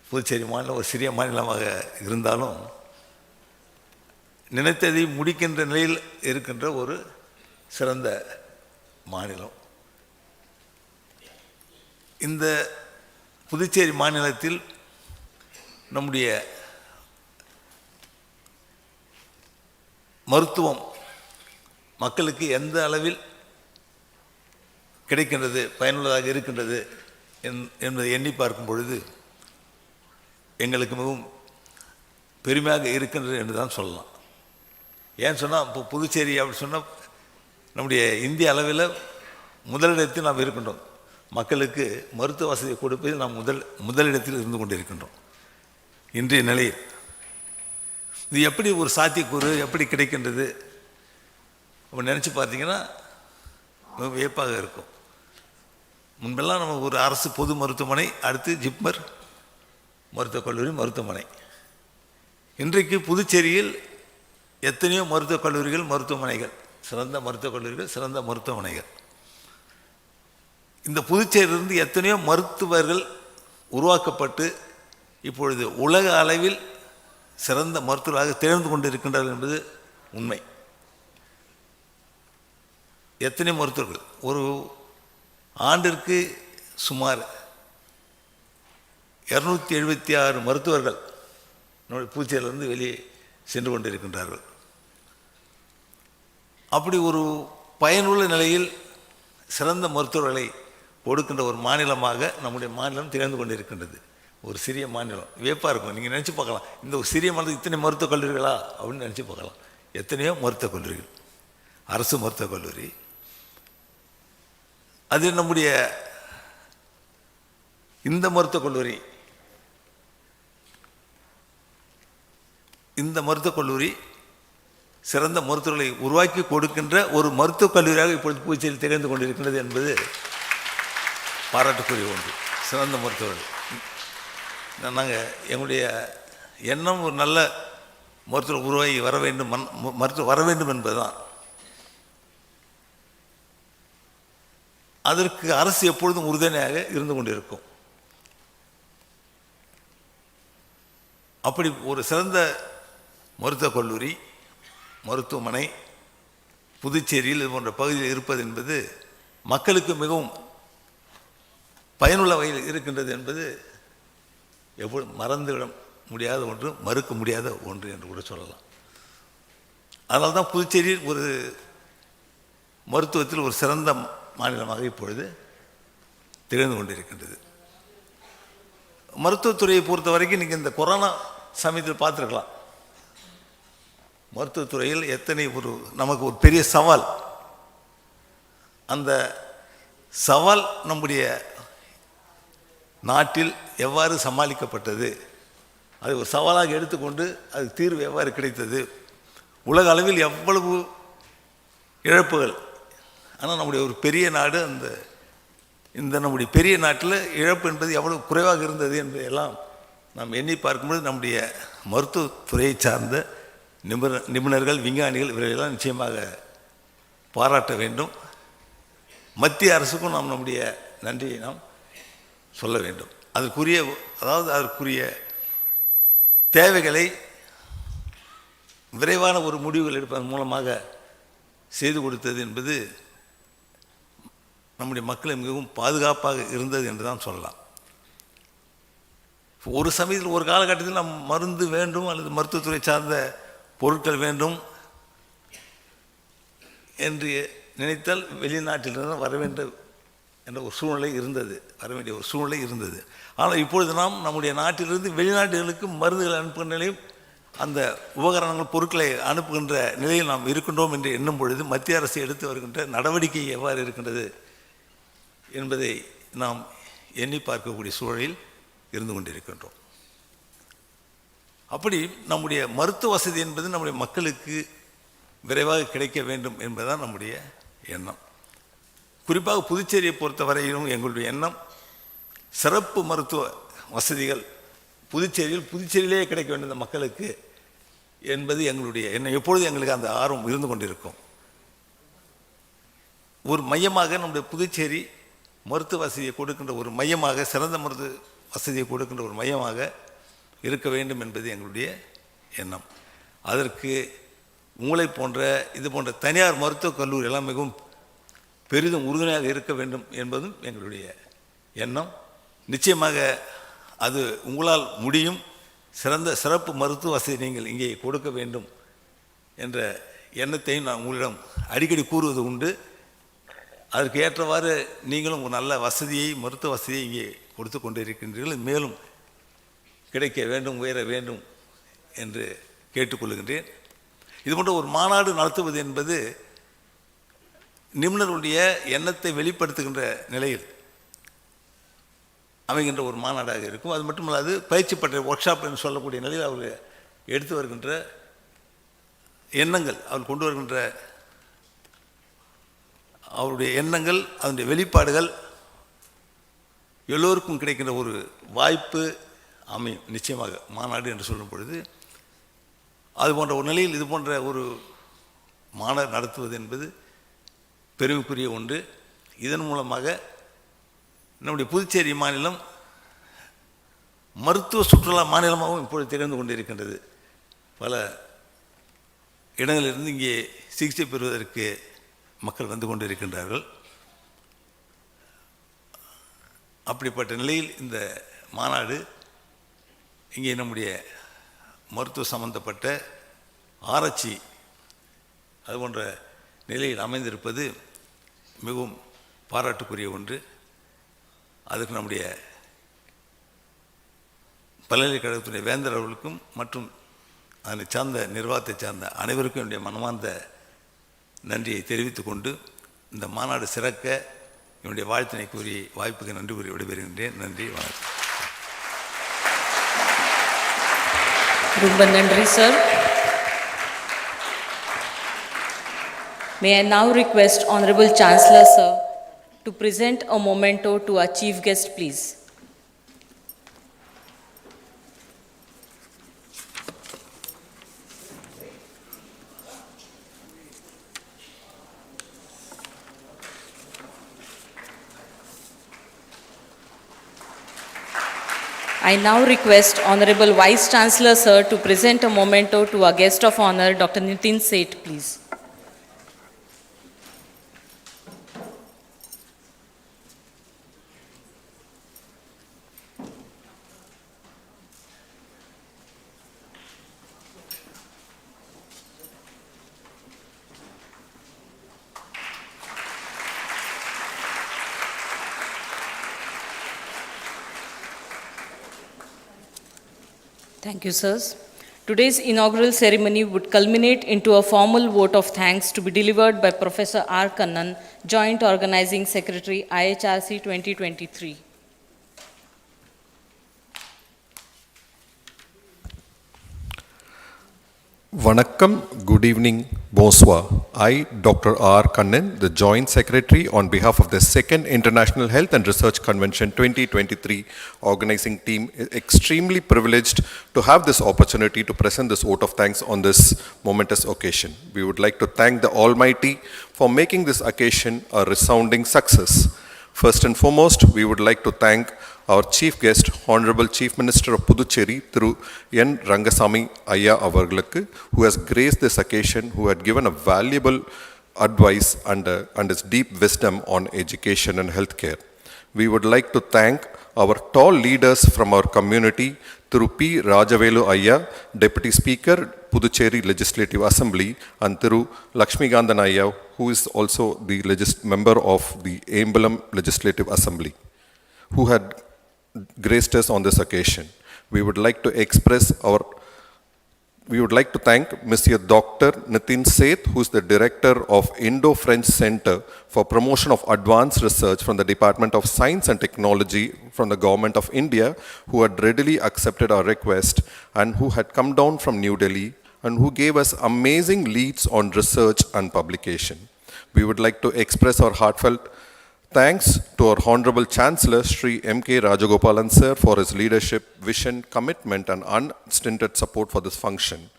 Speaker 9: புதுச்சேரி மாநிலம் ஒரு சிறிய மாநிலமாக இருந்தாலும் நினைத்ததை முடிக்கின்ற நிலையில் இருக்கின்ற ஒரு சிறந்த மாநிலம். இந்த புதுச்சேரி மாநிலத்தில் நம்முடைய மருத்துவம் மக்களுக்கு எந்த அளவில் கிடைக்கின்றது, பயனுள்ளதாக இருக்கின்றது என்பதை எண்ணி பார்க்கும் பொழுது எங்களுக்கு மிகவும் பெருமையாக இருக்கின்றது என்று தான் சொல்லலாம். ஏன்னு சொன்னால் இப்போ புதுச்சேரி அப்படி சொன்னால் நம்முடைய இந்திய அளவில் முதலிடத்தில் நாம் இருக்கின்றோம். மக்களுக்கு மருத்துவ வசதியை கொடுப்பதில் நாம் முதலிடத்தில் இருந்து கொண்டிருக்கின்றோம் இன்றைய நிலையில். இது எப்படி ஒரு சாத்தியக்கூறு எப்படி கிடைக்கின்றது அப்படி நினச்சி பார்த்தீங்கன்னா வியப்பாக இருக்கும். முன்பெல்லாம் நம்ம ஒரு அரசு பொது மருத்துவமனை, அடுத்து ஜிப்மர் மருத்துவக் கல்லூரி மருத்துவமனை. இன்றைக்கு புதுச்சேரியில் எத்தனையோ மருத்துவக் கல்லூரிகள் மருத்துவமனைகள், சிறந்த மருத்துவக் கல்லூரிகள் சிறந்த மருத்துவமனைகள். இந்த புதுச்சேரியிலிருந்து எத்தனையோ மருத்துவர்கள் உருவாக்கப்பட்டு இப்பொழுது உலக அளவில் சிறந்த மருத்துவராக திகழ்ந்து கொண்டிருக்கின்றார்கள் என்பது உண்மை. எத்தனை மருத்துவர்கள் ஒரு ஆண்டிற்கு சுமார் 276 மருத்துவர்கள் நம்முடைய புதுச்சேரியிலிருந்து வெளியே சென்று கொண்டிருக்கின்றார்கள். அப்படி ஒரு பயனுள்ள நிலையில் சிறந்த மருத்துவர்களை கொடுக்கின்ற ஒரு மாநிலமாக நம்முடைய மாநிலம் திகழ்ந்து கொண்டிருக்கின்றது. ஒரு சிறிய மாநிலம், வியப்பாக இருக்கும். நீங்கள் நினச்சி பார்க்கலாம், இந்த ஒரு சிறிய மாநிலத்தில் இத்தனை மருத்துவக் கல்லூரிகளா அப்படின்னு நினச்சி பார்க்கலாம். எத்தனையோ மருத்துவக் கல்லூரிகள், அரசு மருத்துவக் கல்லூரி. அது நம்முடைய இந்த மருத்துவக் கல்லூரி, இந்த மருத்துவக் கல்லூரி சிறந்த மருத்துவர்களை உருவாக்கி கொடுக்கின்ற ஒரு மருத்துவக் கல்லூரியாக இப்பொழுது புதுச்சேரியில் திகழ்ந்து கொண்டிருக்கின்றது என்பது பாராட்டுக்குரிய ஒன்று. சிறந்த மருத்துவர்கள். நாங்கள் எங்களுடைய எண்ணம் ஒரு நல்ல மருத்துவர் உருவாகி வர வேண்டும், மருத்துவர் வர வேண்டும் என்பதுதான். அதற்கு அரசு எப்பொழுதும் உறுதுணையாக இருந்து கொண்டிருக்கும். அப்படி ஒரு சிறந்த மருத்துவக் கல்லூரி மருத்துவமனை புதுச்சேரியில் இது போன்ற பகுதியில் இருப்பது என்பது மக்களுக்கு மிகவும் பயனுள்ள வகையில் இருக்கின்றது என்பது எப்பொழுது மறந்துவிட முடியாத ஒன்று, மறுக்க முடியாத ஒன்று என்று கூட சொல்லலாம். அதனால தான் புதுச்சேரி ஒரு மருத்துவத்தில் ஒரு சிறந்த மாநிலமாக இப்பொழுது திகழ்ந்து கொண்டிருக்கின்றது. மருத்துவத்துறையை பொறுத்த வரைக்கும் நீங்கள் இந்த கொரோனா சமயத்தில் பார்த்துருக்கலாம். மருத்துவத்துறையில் எத்தனை நமக்கு ஒரு பெரிய சவால். அந்த சவால் நம்முடைய நாட்டில் எவ்வாறு சமாளிக்கப்பட்டது, அதை ஒரு சவாலாக எடுத்துக்கொண்டு அது தீர்வு எவ்வாறு கிடைத்தது, உலக அளவில் எவ்வளவு இழப்புகள். ஆனால் நம்முடைய ஒரு பெரிய நாடு, இந்த நம்முடைய பெரிய நாட்டில் இழப்பு என்பது எவ்வளவு குறைவாக இருந்தது என்பதையெல்லாம் நாம் எண்ணி பார்க்கும்போது நம்முடைய மருத்துவத்துறையை சார்ந்த நிபுணர்கள், விஞ்ஞானிகள் இவர்களெல்லாம் நிச்சயமாக பாராட்ட வேண்டும். மத்திய அரசுக்கும் நாம் நம்முடைய நன்றியை நாம் சொல்ல வேண்டும். அதற்குரிய தேவைகளை விரைவான ஒரு முடிவுகள் எடுப்பதன் மூலமாக செய்து கொடுத்தது என்பது நம்முடைய மக்களை மிகவும் பாதுகாப்பாக இருந்தது என்று தான் சொல்லலாம். ஒரு சமயத்தில் ஒரு காலகட்டத்தில் நாம் மருந்து வேண்டும் அல்லது மருத்துவத்துறை சார்ந்த பொருட்கள் வேண்டும் என்று நினைத்தால் வெளிநாட்டிலிருந்து வர வேண்டும் என்ற ஒரு சூழ்நிலை இருந்தது, வர வேண்டிய ஒரு சூழ்நிலை இருந்தது. ஆனால் இப்பொழுது நாம் நம்முடைய நாட்டிலிருந்து வெளிநாடுகளுக்கு மருந்துகள் அனுப்புகின்ற நிலையும் அந்த உபகரணங்கள் பொருட்களை அனுப்புகின்ற நிலையில் நாம் இருக்கின்றோம் என்று எண்ணும் பொழுது மத்திய அரசு எடுத்து வருகின்ற நடவடிக்கை எவ்வாறு இருக்கின்றது என்பதை நாம் எண்ணி பார்க்கக்கூடிய சூழலில் இருந்து கொண்டிருக்கின்றோம். அப்படி நம்முடைய மருத்துவ வசதி என்பது நம்முடைய மக்களுக்கு விரைவாக கிடைக்க வேண்டும் என்பதுதான் நம்முடைய எண்ணம். குறிப்பாக புதுச்சேரியை பொறுத்தவரையிலும் எங்களுடைய எண்ணம் சிறப்பு மருத்துவ வசதிகள் புதுச்சேரியிலேயே கிடைக்க வேண்டிய மக்களுக்கு என்பது எங்களுடைய எண்ணம். எப்பொழுதும் எங்களுக்கு அந்த ஆர்வம் இருந்து கொண்டிருக்கும். ஒரு மையமாக நம்முடைய புதுச்சேரி மருத்துவ வசதியை கொடுக்கின்ற ஒரு மையமாக, சிறந்த மருத்துவ வசதியை கொடுக்கின்ற ஒரு மையமாக இருக்க வேண்டும் என்பது எங்களுடைய எண்ணம். அதற்கு உங்களை போன்ற இது போன்ற தனியார் மருத்துவக் கல்லூரி எல்லாம் மிகவும் பெரிதும் உறுதுணையாக இருக்க வேண்டும் என்பதும் எங்களுடைய எண்ணம். நிச்சயமாக அது உங்களால் முடியும். சிறப்பு மருத்துவ வசதி நீங்கள் இங்கே கொடுக்க வேண்டும் என்ற எண்ணத்தையும் நான் உங்களிடம் அடிக்கடி கூறுவது உண்டு. அதற்கு ஏற்றவாறு நீங்களும் ஒரு நல்ல வசதியை, மருத்துவ வசதியை இங்கே கொடுத்து கொண்டு இருக்கின்றீர்கள். மேலும் கிடைக்க வேண்டும், உயர வேண்டும் என்று கேட்டுக்கொள்கின்றேன். இதுபோன்ற ஒரு மாநாடு நடத்துவது என்பது நிபுணர்களுடைய எண்ணத்தை வெளிப்படுத்துகின்ற நிலையில் அமைகின்ற ஒரு மாநாடாக இருக்கும். அது மட்டுமல்லாது பயிற்சி பற்றிய ஒர்க் ஷாப் என்று சொல்லக்கூடிய நிலையில் அவர் எடுத்து வருகின்ற எண்ணங்கள், அவர் கொண்டு வருகின்ற அவருடைய எண்ணங்கள், அதனுடைய வெளிப்பாடுகள் எல்லோருக்கும் கிடைக்கின்ற ஒரு வாய்ப்பு அமையும். நிச்சயமாக மாநாடு என்று சொல்லும் பொழுது அது போன்ற ஒரு நிலையில் இது போன்ற ஒரு மாநாடு நடத்துவது என்பது பெருமைக்குரிய ஒன்று. இதன் மூலமாக நம்முடைய புதுச்சேரி மாநிலம் மருத்துவ சுற்றுலா மாநிலமாகவும் இப்பொழுது திகழ்ந்து கொண்டிருக்கின்றது. பல இடங்களிலிருந்து இங்கே சிகிச்சை பெறுவதற்கு மக்கள் வந்து கொண்டிருக்கின்றார்கள். அப்படிப்பட்ட நிலையில் இந்த மாநாடு இங்கே நம்முடைய மருத்துவ சம்பந்தப்பட்ட ஆராய்ச்சி அது போன்ற நிலையில் அமைந்திருப்பது மிகவும் பாராட்டுக்குரிய ஒன்று. அதுக்கு நம்முடைய பல்கலைக்கழகத்துடைய வேந்தர் அவர்களுக்கும் மற்றும் அதனை சார்ந்த நிர்வாகத்தை சார்ந்த அனைவருக்கும் என்னுடைய மனமார்ந்த நன்றியை தெரிவித்துக் கொண்டு இந்த மாநாடு சிறக்க என்னுடைய வாழ்த்தினை கூறி வாய்ப்புக்கு நன்றி கூறி விடைபெறுகின்றேன். நன்றி, வணக்கம்.
Speaker 1: ரொம்ப நன்றி, sir. May I now request Honorable Chancellor, sir, to present a memento to our chief guest, please. I now request Honorable Vice Chancellor, sir, to present a memento to our guest of honor, Dr. Nitin Seth, please. Thank you, sirs. Today's inaugural ceremony would culminate into a formal vote of thanks to be delivered by Professor R. Kannan, Joint Organizing Secretary, Ih&Rc 2023.
Speaker 10: Vanakkam, good evening, bonsoir. I, Dr. R. Kannan, the Joint Secretary on behalf of the Second International Health and Research Convention 2023 organizing team, is extremely privileged to have this opportunity to present this vote of thanks on this momentous occasion. We would like to thank the Almighty for making this occasion a resounding success. First and foremost, we would like to thank our chief guest, Honorable Chief Minister of Puducherry, through N. Rangasamy Ayya Avargalukku, who has graced this occasion, who had given a valuable advice and his deep wisdom on education and healthcare. We would like to thank our tall leaders from our community, through P. Rajavelu Ayya, Deputy Speaker, Puducherry Legislative Assembly, and through Lakshmikandan Ayya, who is also the member of the Embalam Legislative Assembly, who had graced us on this occasion. We would like to thank Mr. Dr. Nitin Seth, who is the Director of Indo-French Center for Promotion of Advanced Research from the Department of Science and Technology from the Government of India, who had readily accepted our request and who had come down from New Delhi and who gave us amazing leads on research and publication. We would like to express our heartfelt thanks to our Honorable Chancellor, Sri M.K. Rajagopalan Sir, for his leadership, vision, commitment and unstinted support for this function.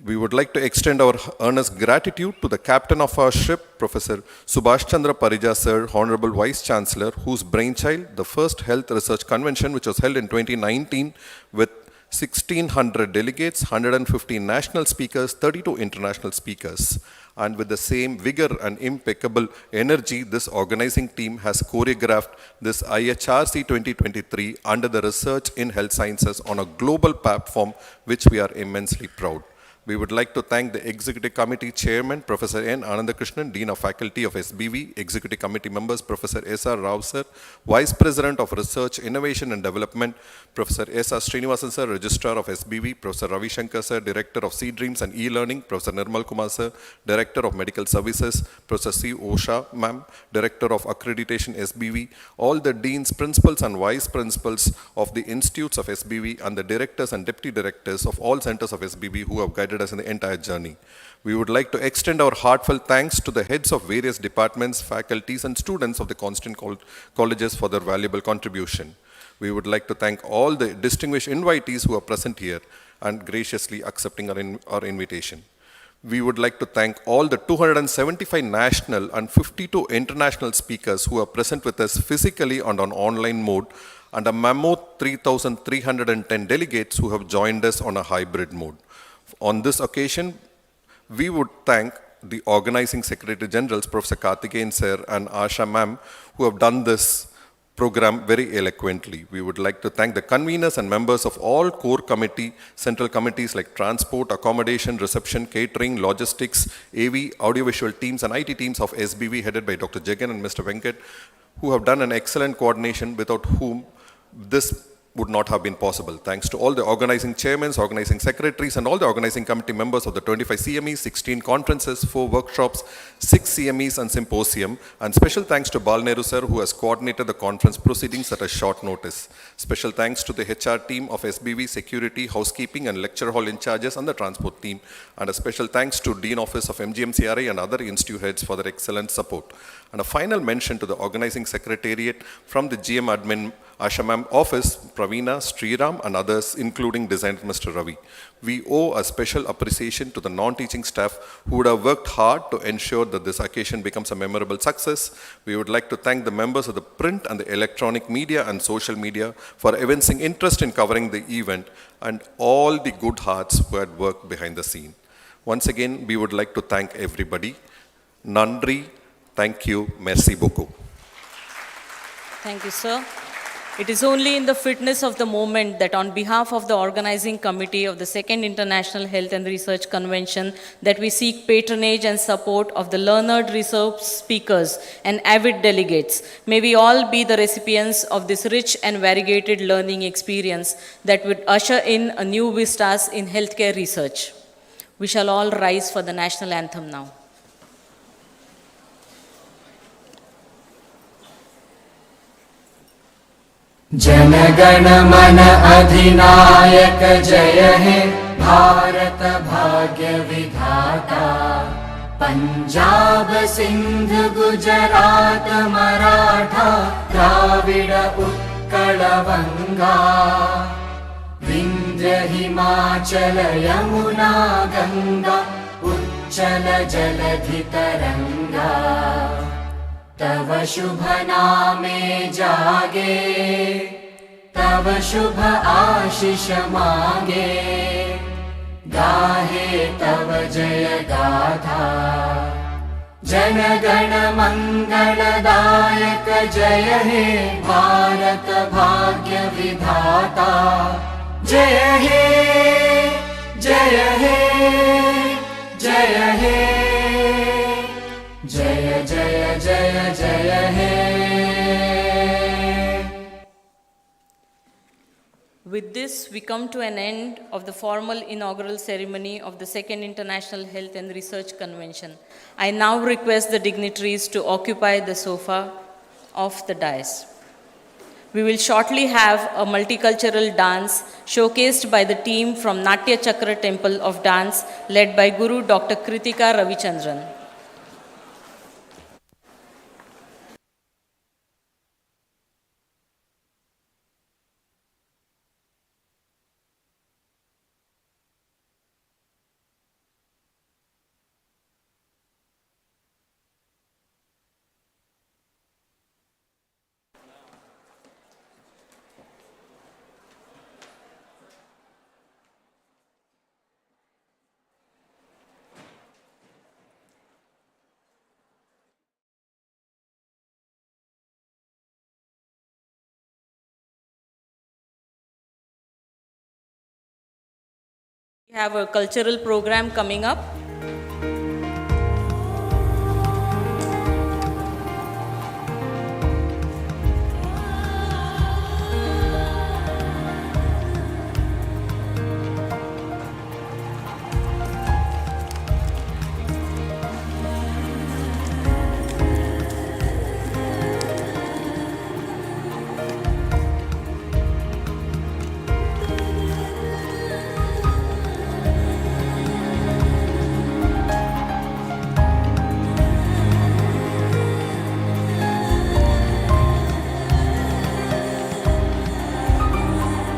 Speaker 10: We would like to extend our earnest gratitude to the captain of our ship, Professor Subhash Chandra Parija Sir, Honorable Vice Chancellor, whose brainchild, the first Health Research Convention, which was held in 2019 with 1,600 delegates, 150 national speakers, 32 international speakers. And with the same vigor and impeccable energy, this organizing team has choreographed this Ih&Rc 2023 under the research in health sciences on a global platform, which we are immensely proud. We would like to thank the Executive Committee Chairman, Professor N. Anandakrishnan, Dean of Faculty of Sbvu, Executive Committee members, Professor S.R. Rao sir, Vice President of Research, Innovation and Development, Professor S.R. Srinivasan sir, Registrar of Sbvu, Professor Ravi Shankar sir, Director of C-Dreams and E-Learning, Professor Nirmal Kumar sir, Director of Medical Services, Professor C. Osha ma'am, Director of Accreditation Sbvu, all the Deans, Principals and Vice Principals of the Institutes of Sbvu and the Directors and Deputy Directors of all centers of Sbvu who have guided us in the entire journey. We would like to extend our heartfelt thanks to the heads of various departments, faculties and students of the constant colleges for their valuable contribution. We would like to thank all the distinguished invitees who are present here and graciously accepting our invitation. We would like to thank all the 275 national and 52 international speakers who are present with us physically and on online mode, and a mammoth 3,310 delegates who have joined us on a hybrid mode. On this occasion, we would thank the Organizing Secretary Generals, Professor Karthikeyan sir and Asha ma'am, who have done this program very eloquently. We would like to thank the conveners and members of all core committee, central committees like transport, accommodation, reception, catering, logistics, AV, audiovisual teams and IT teams of Sbvu headed by Dr. Jagan and Mr. Venkat, who have done an excellent coordination without whom this would not have been possible. Thanks to all the organizing chairmen, organizing secretaries, and all the organizing committee members of the 25 CMEs, 16 conferences, 4 workshops, 6 CMEs, and symposium. And special thanks to Balneru sir, who has coordinated the conference proceedings at a short notice. Special thanks to the HR team of Sbvu, security, housekeeping, and lecture hall in charges, and the transport team. And a special thanks to Dean Office of MGMCRI and other institute heads for their excellent support. And a final mention to the organizing secretariat from the GM admin Asha ma'am office, Pravina, Sriram and others, including designer Mr. Ravi. We owe a special appreciation to the non-teaching staff who would have worked hard to ensure that this occasion becomes a memorable success. We would like to thank the members of the print and the electronic media and social media for evincing interest in covering the event, and all the good hearts who had worked behind the scene. Once again, we would like to thank everybody. Nandri, thank you, merci beaucoup.
Speaker 1: Thank you, sir. It is only in the fitness of the moment that on behalf of the organizing committee of the Second International Health and Research Convention that we seek patronage and support of the learned research speakers and avid delegates. May we all be the recipients of this rich and variegated learning experience that would usher in a new vistas in healthcare research. We shall all rise for the national anthem now.
Speaker 11: जनगण मन अधिनायक जय हे भारत भाग्य विधाता पंजाब सिंध गुजरात मराठा द्राविड उत्कल बंगा विंध्य हिमाचल यमुना गंगा उच्चल जलधि तरंगा तव शुभ नामे जागे तव शुभ आशीष मांगे गाहे तव जय गाथा जन गण मंगलदायक जय हे भारत भाग्य विधाता जय हे जय हे जय हे जय जय जय जय हे.
Speaker 1: With this, we come to an end of the formal inaugural ceremony of the Second International Health and Research Convention. I now request the dignitaries to occupy the sofa of the dais. We will shortly have a multicultural dance showcased by the team from Natya Chakra Temple of Dance led by Guru Dr. Kritika Ravichandran. We have a cultural program coming up.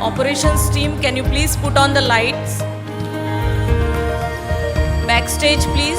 Speaker 1: Operations team, can you please put on the lights? Backstage, please.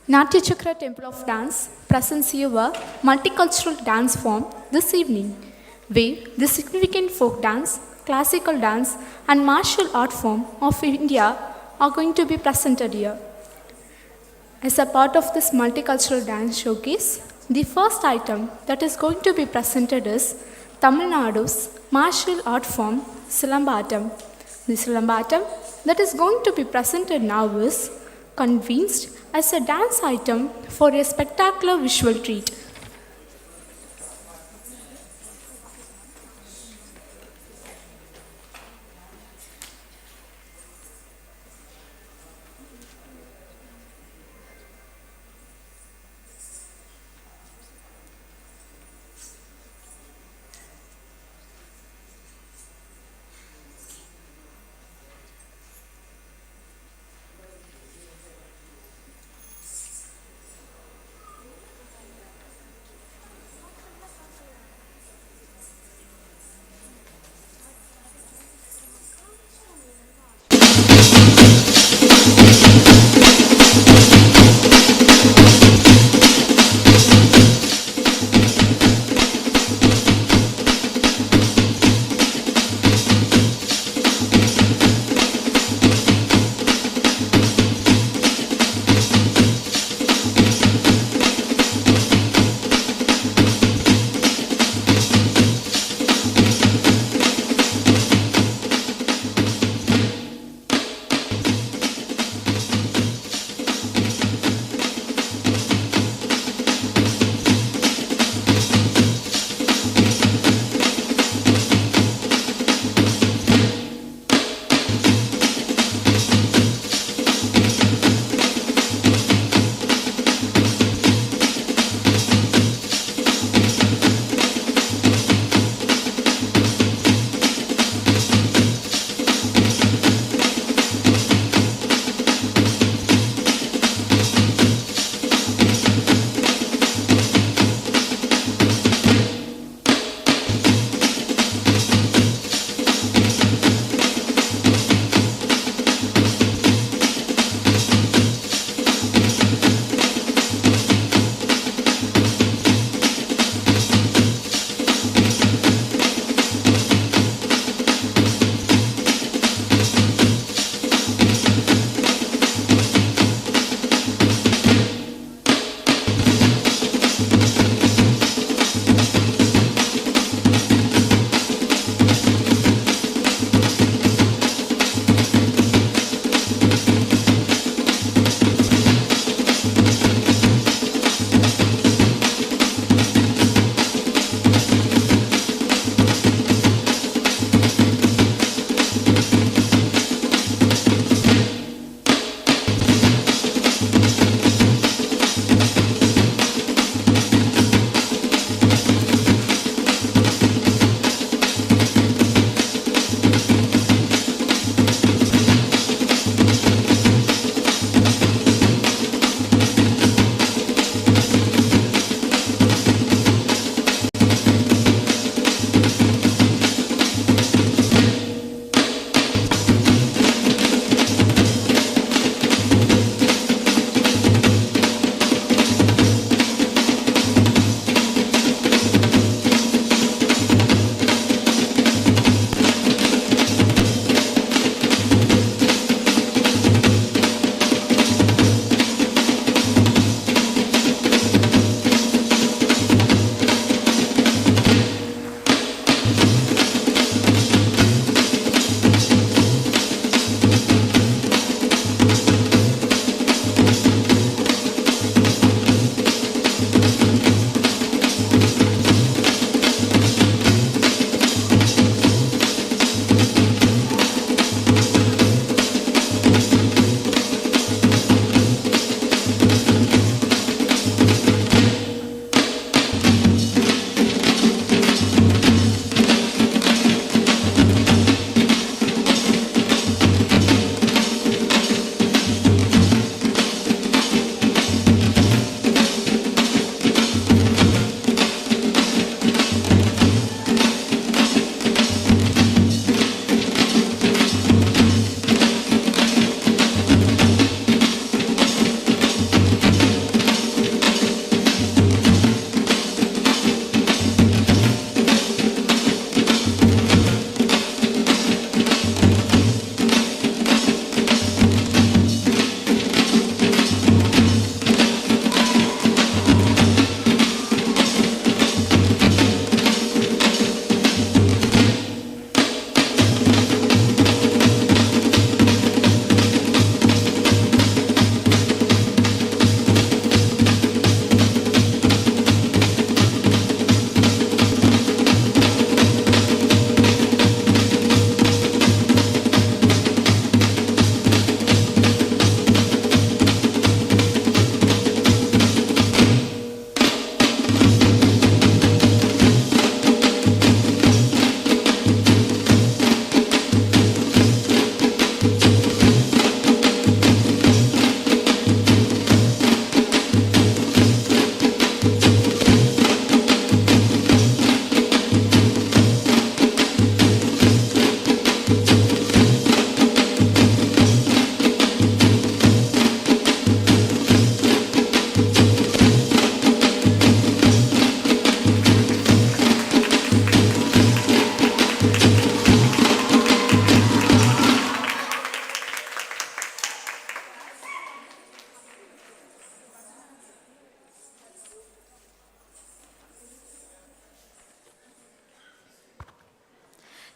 Speaker 12: Natya Chakra Temple of Dance presents you a multicultural dance form this evening, where the significant folk dance, classical dance, and martial art form of India are going to be presented here. As a part of this multicultural dance showcase, the first item that is going to be presented is Tamil Nadu's martial art form, Silambatam. The Silambatam that is going to be presented now is conceived as a dance item for a spectacular visual treat.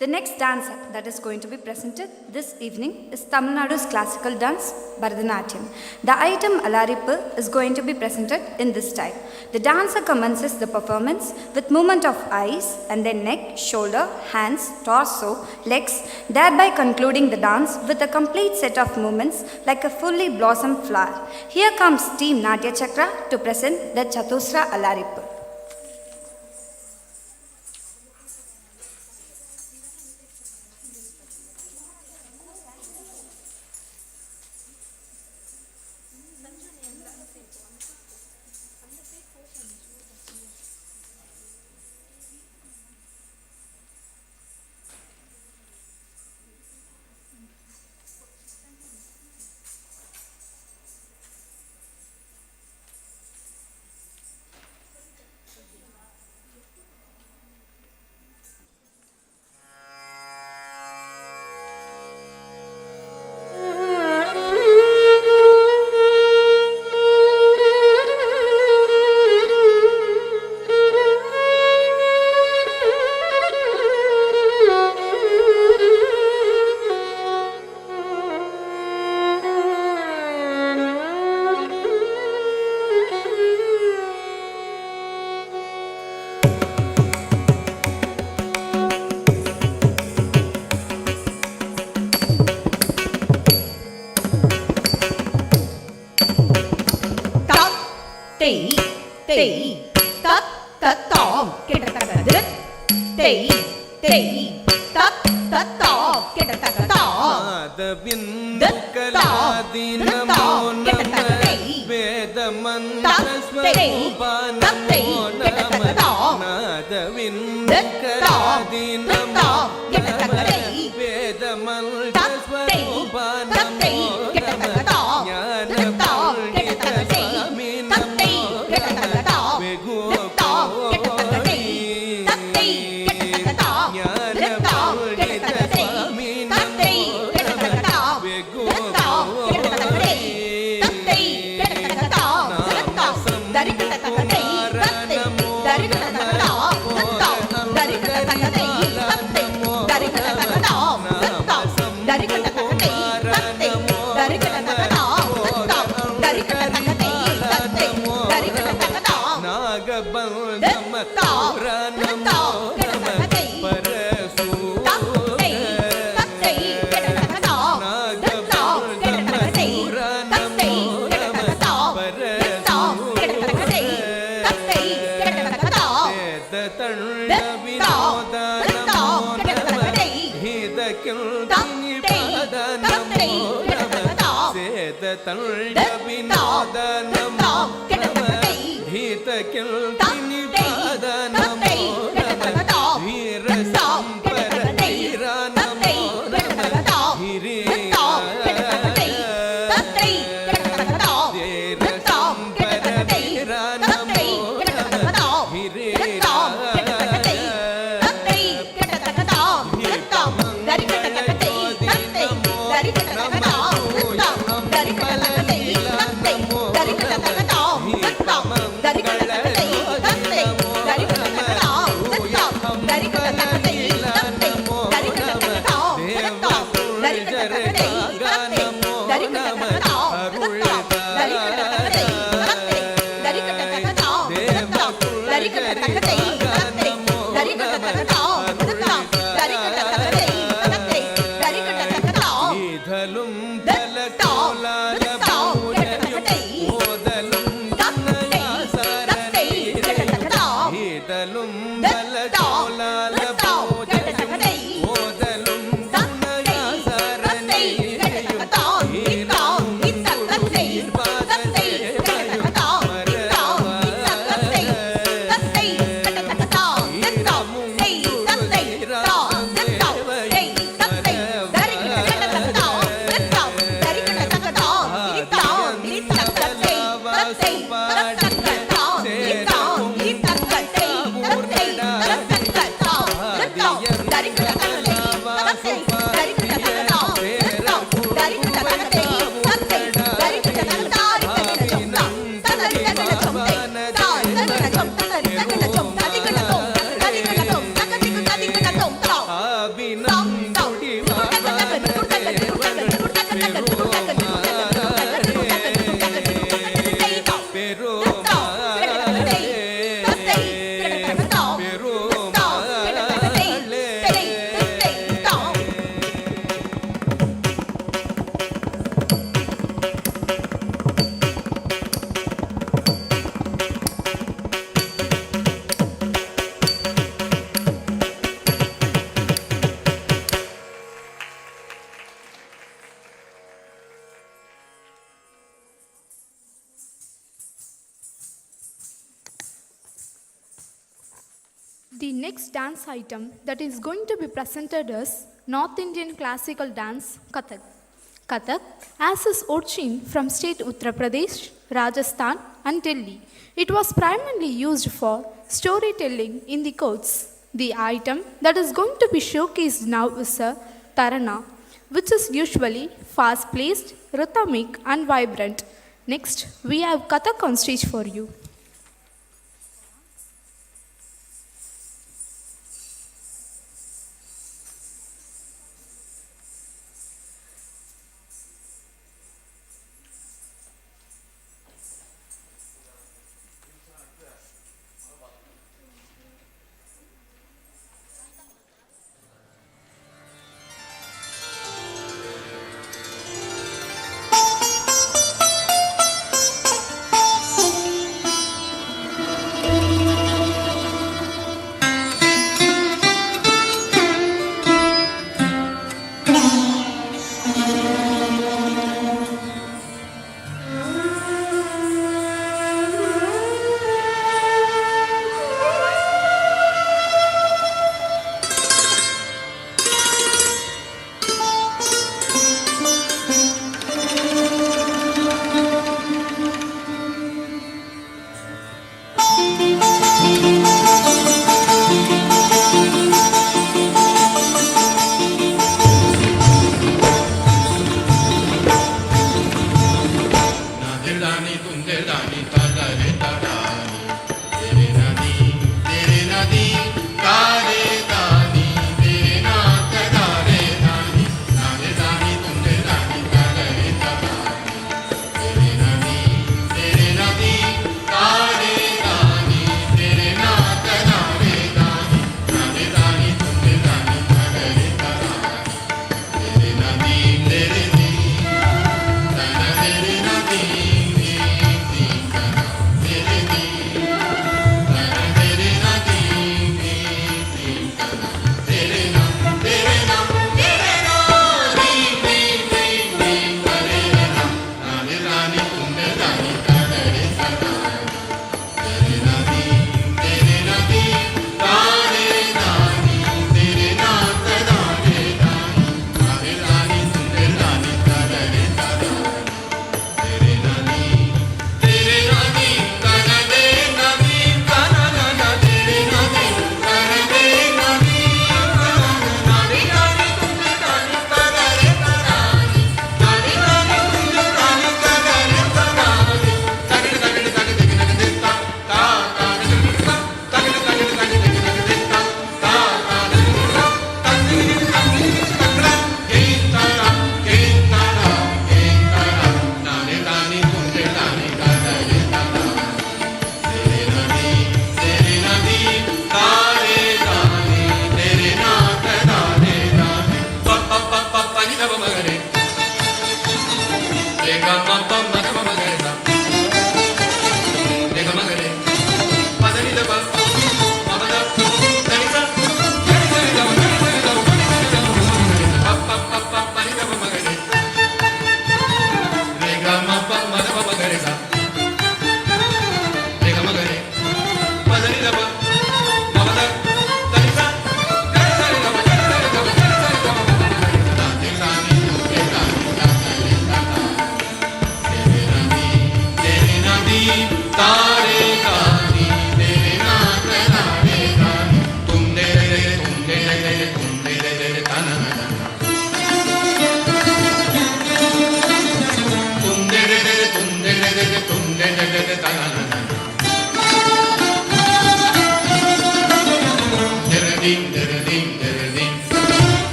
Speaker 13: The next dance that is going to be presented this evening is Tamil Nadu's classical dance, Bharatanatyam. The item Alarippu is going to be presented in this style. The dancer commences the performance with movement of eyes and then neck, shoulder, hands, torso, legs, thereby concluding the dance with a complete set of movements like a fully blossomed flower. Here comes Team Natya Chakra to present the Chatusra Alarippu.
Speaker 11: Dari
Speaker 12: The next dance item that is going to be presented is North Indian classical dance Kathak. Kathak has its origin from state Uttar Pradesh, Rajasthan and Delhi. It was primarily used for storytelling in the courts. The item that is going to be showcased now is a Tarana, which is usually fast-paced, rhythmic and vibrant. Next, we have Kathak on stage for you.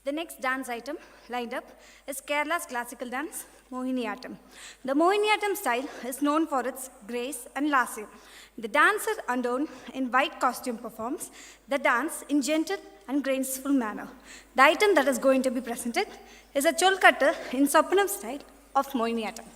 Speaker 13: The next dance item lined up is Kerala's classical dance, Mohiniyattam. The Mohiniyattam style is known for its grace and lascive. The dancer adorned in white costume performs the dance in gentle and graceful manner. The item that is going to be presented is a cholkattu in Soppanam style of Mohiniyattam.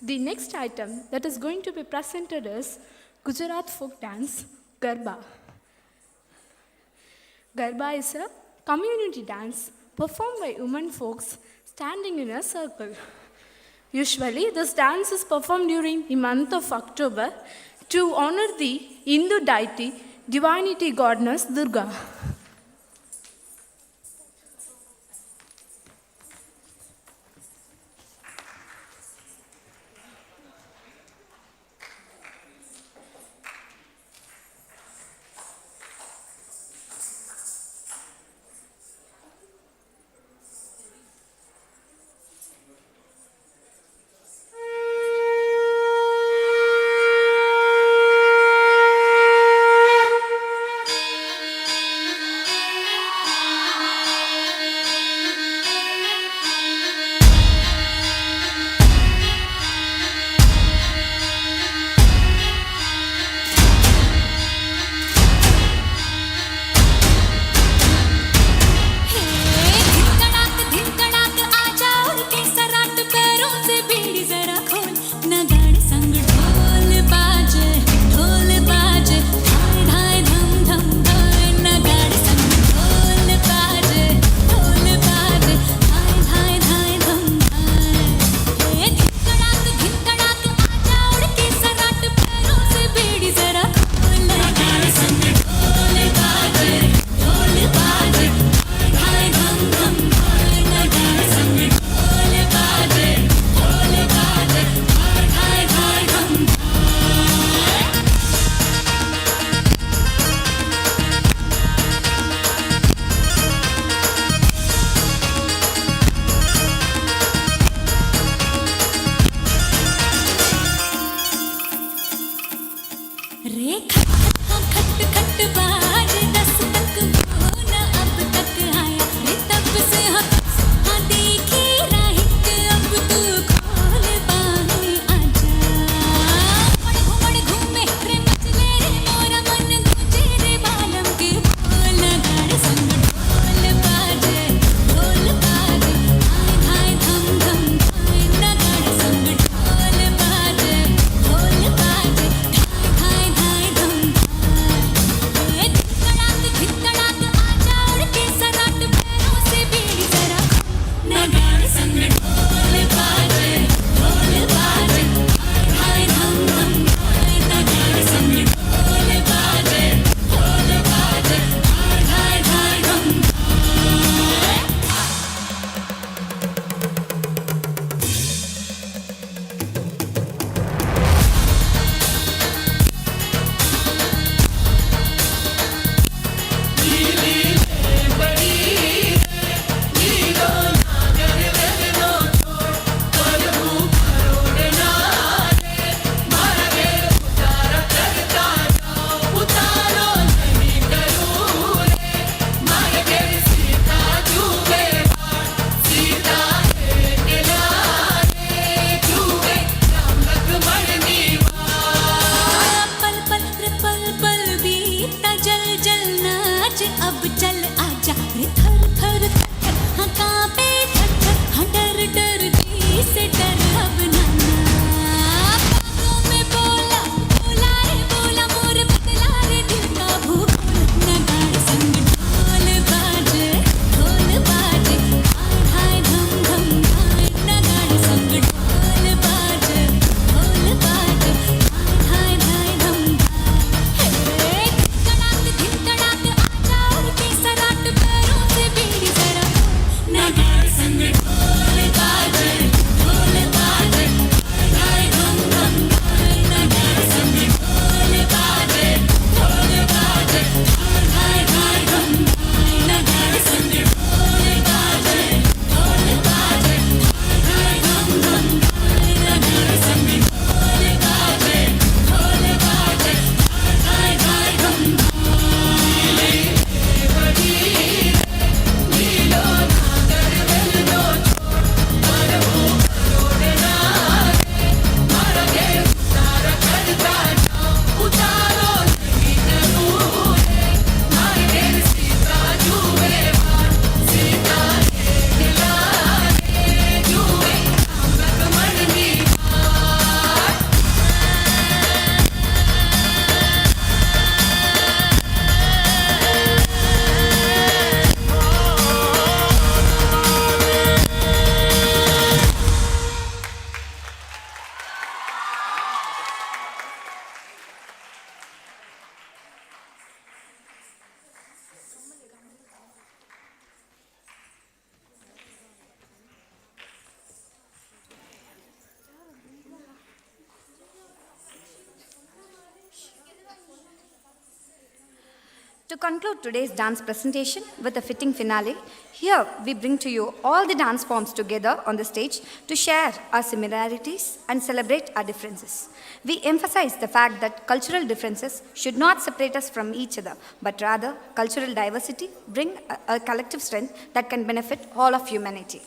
Speaker 12: The next item that is going to be presented is Gujarat folk dance, Garba. Garba is a community dance performed by women folks standing in a circle. Usually, this dance is performed during the month of October to honor the Hindu deity, divinity goddess Durga.
Speaker 13: To conclude today's dance presentation with a fitting finale, here we bring to you all the dance forms together on the stage to share our similarities and celebrate our differences. We emphasize the fact that cultural differences should not separate us from each other, but rather cultural diversity bring a collective strength that can benefit all of humanity.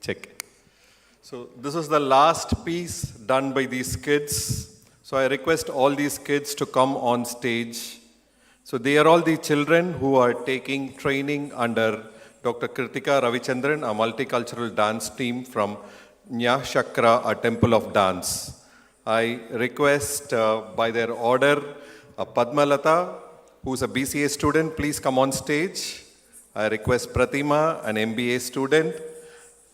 Speaker 10: Check. So this is the last piece done by these kids. So I request all these kids to come on stage. So they are all the children who are taking training under Dr. Kritika Ravichandran, a multicultural dance team from Ih&Rc, a temple of dance. I request by their order, Padmalata, who is a BCA student, please come on stage. I request Pratima, an MBA student.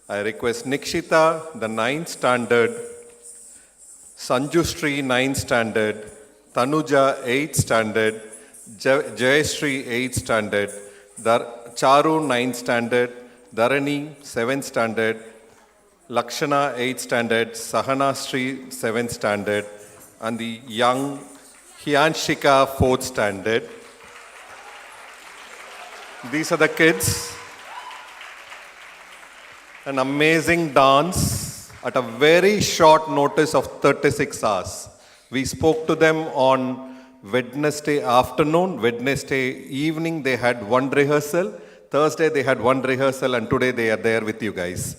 Speaker 10: I request Nikshita, the 9th standard, Sanjushree, 9th standard, Tanuja, 8th standard, Jayashree, 8th standard, Charu, 9th standard, Dharani, 7th standard, Lakshana, 8th standard, Sahana Sri, 7th standard, and the young Ih&Rc, 4th standard. These are the kids. An amazing dance at a very short notice of 36 hours. We spoke to them on Wednesday afternoon. Wednesday evening they had one rehearsal. Thursday they had one rehearsal, and today they are there with you guys.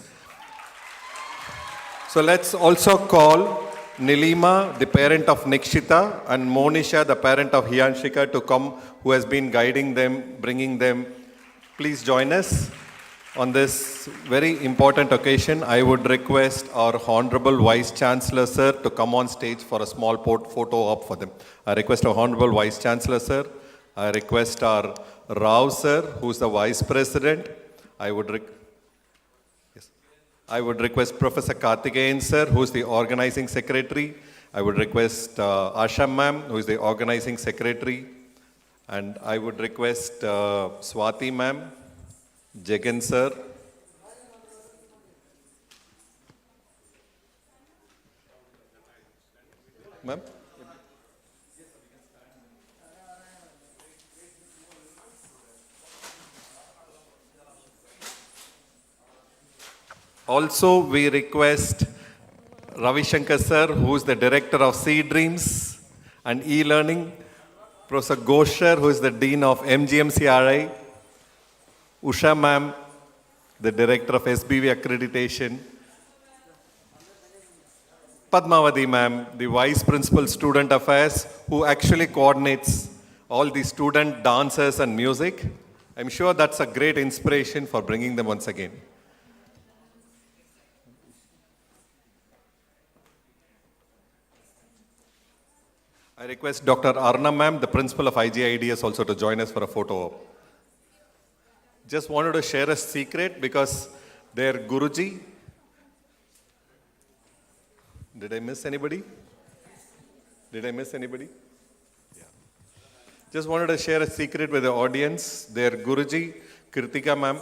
Speaker 10: So let's also call Nilima, the parent of Nikshita, and Monisha, the parent of Ih&Rc, to come, who has been guiding them, bringing them. Please join us. On this very important occasion, I would request our Honorable Vice Chancellor, sir, to come on stage for a small photo op for them. I request our Honorable Vice Chancellor, sir. I request our Rao, sir, who is the Vice President. I would request Professor Karthikeyan, sir, who is the Organizing Secretary. I would request Asha ma'am, who is the Organizing Secretary. And I would request Swati ma'am, Jagan sir. Ma'am? Also, we request Ravi Shankar sir, who is the Director of Sea Dreams and E-Learning, Professor Gosher, who is the Dean of MGMCRI, Usha ma'am, the Director of Sbvu Accreditation, Padmavati ma'am, the Vice Principal Student Affairs, who actually coordinates all the student dancers and music. I'm sure that's a great inspiration for bringing them once again. I request Dr. Arna ma'am, the Principal of IGIDS, also to join us for a photo op. Just wanted to share a secret because their Guruji. Did I miss anybody? Did I miss anybody? Yeah. Just wanted to share a secret with the audience. Their Guruji, Kritika ma'am,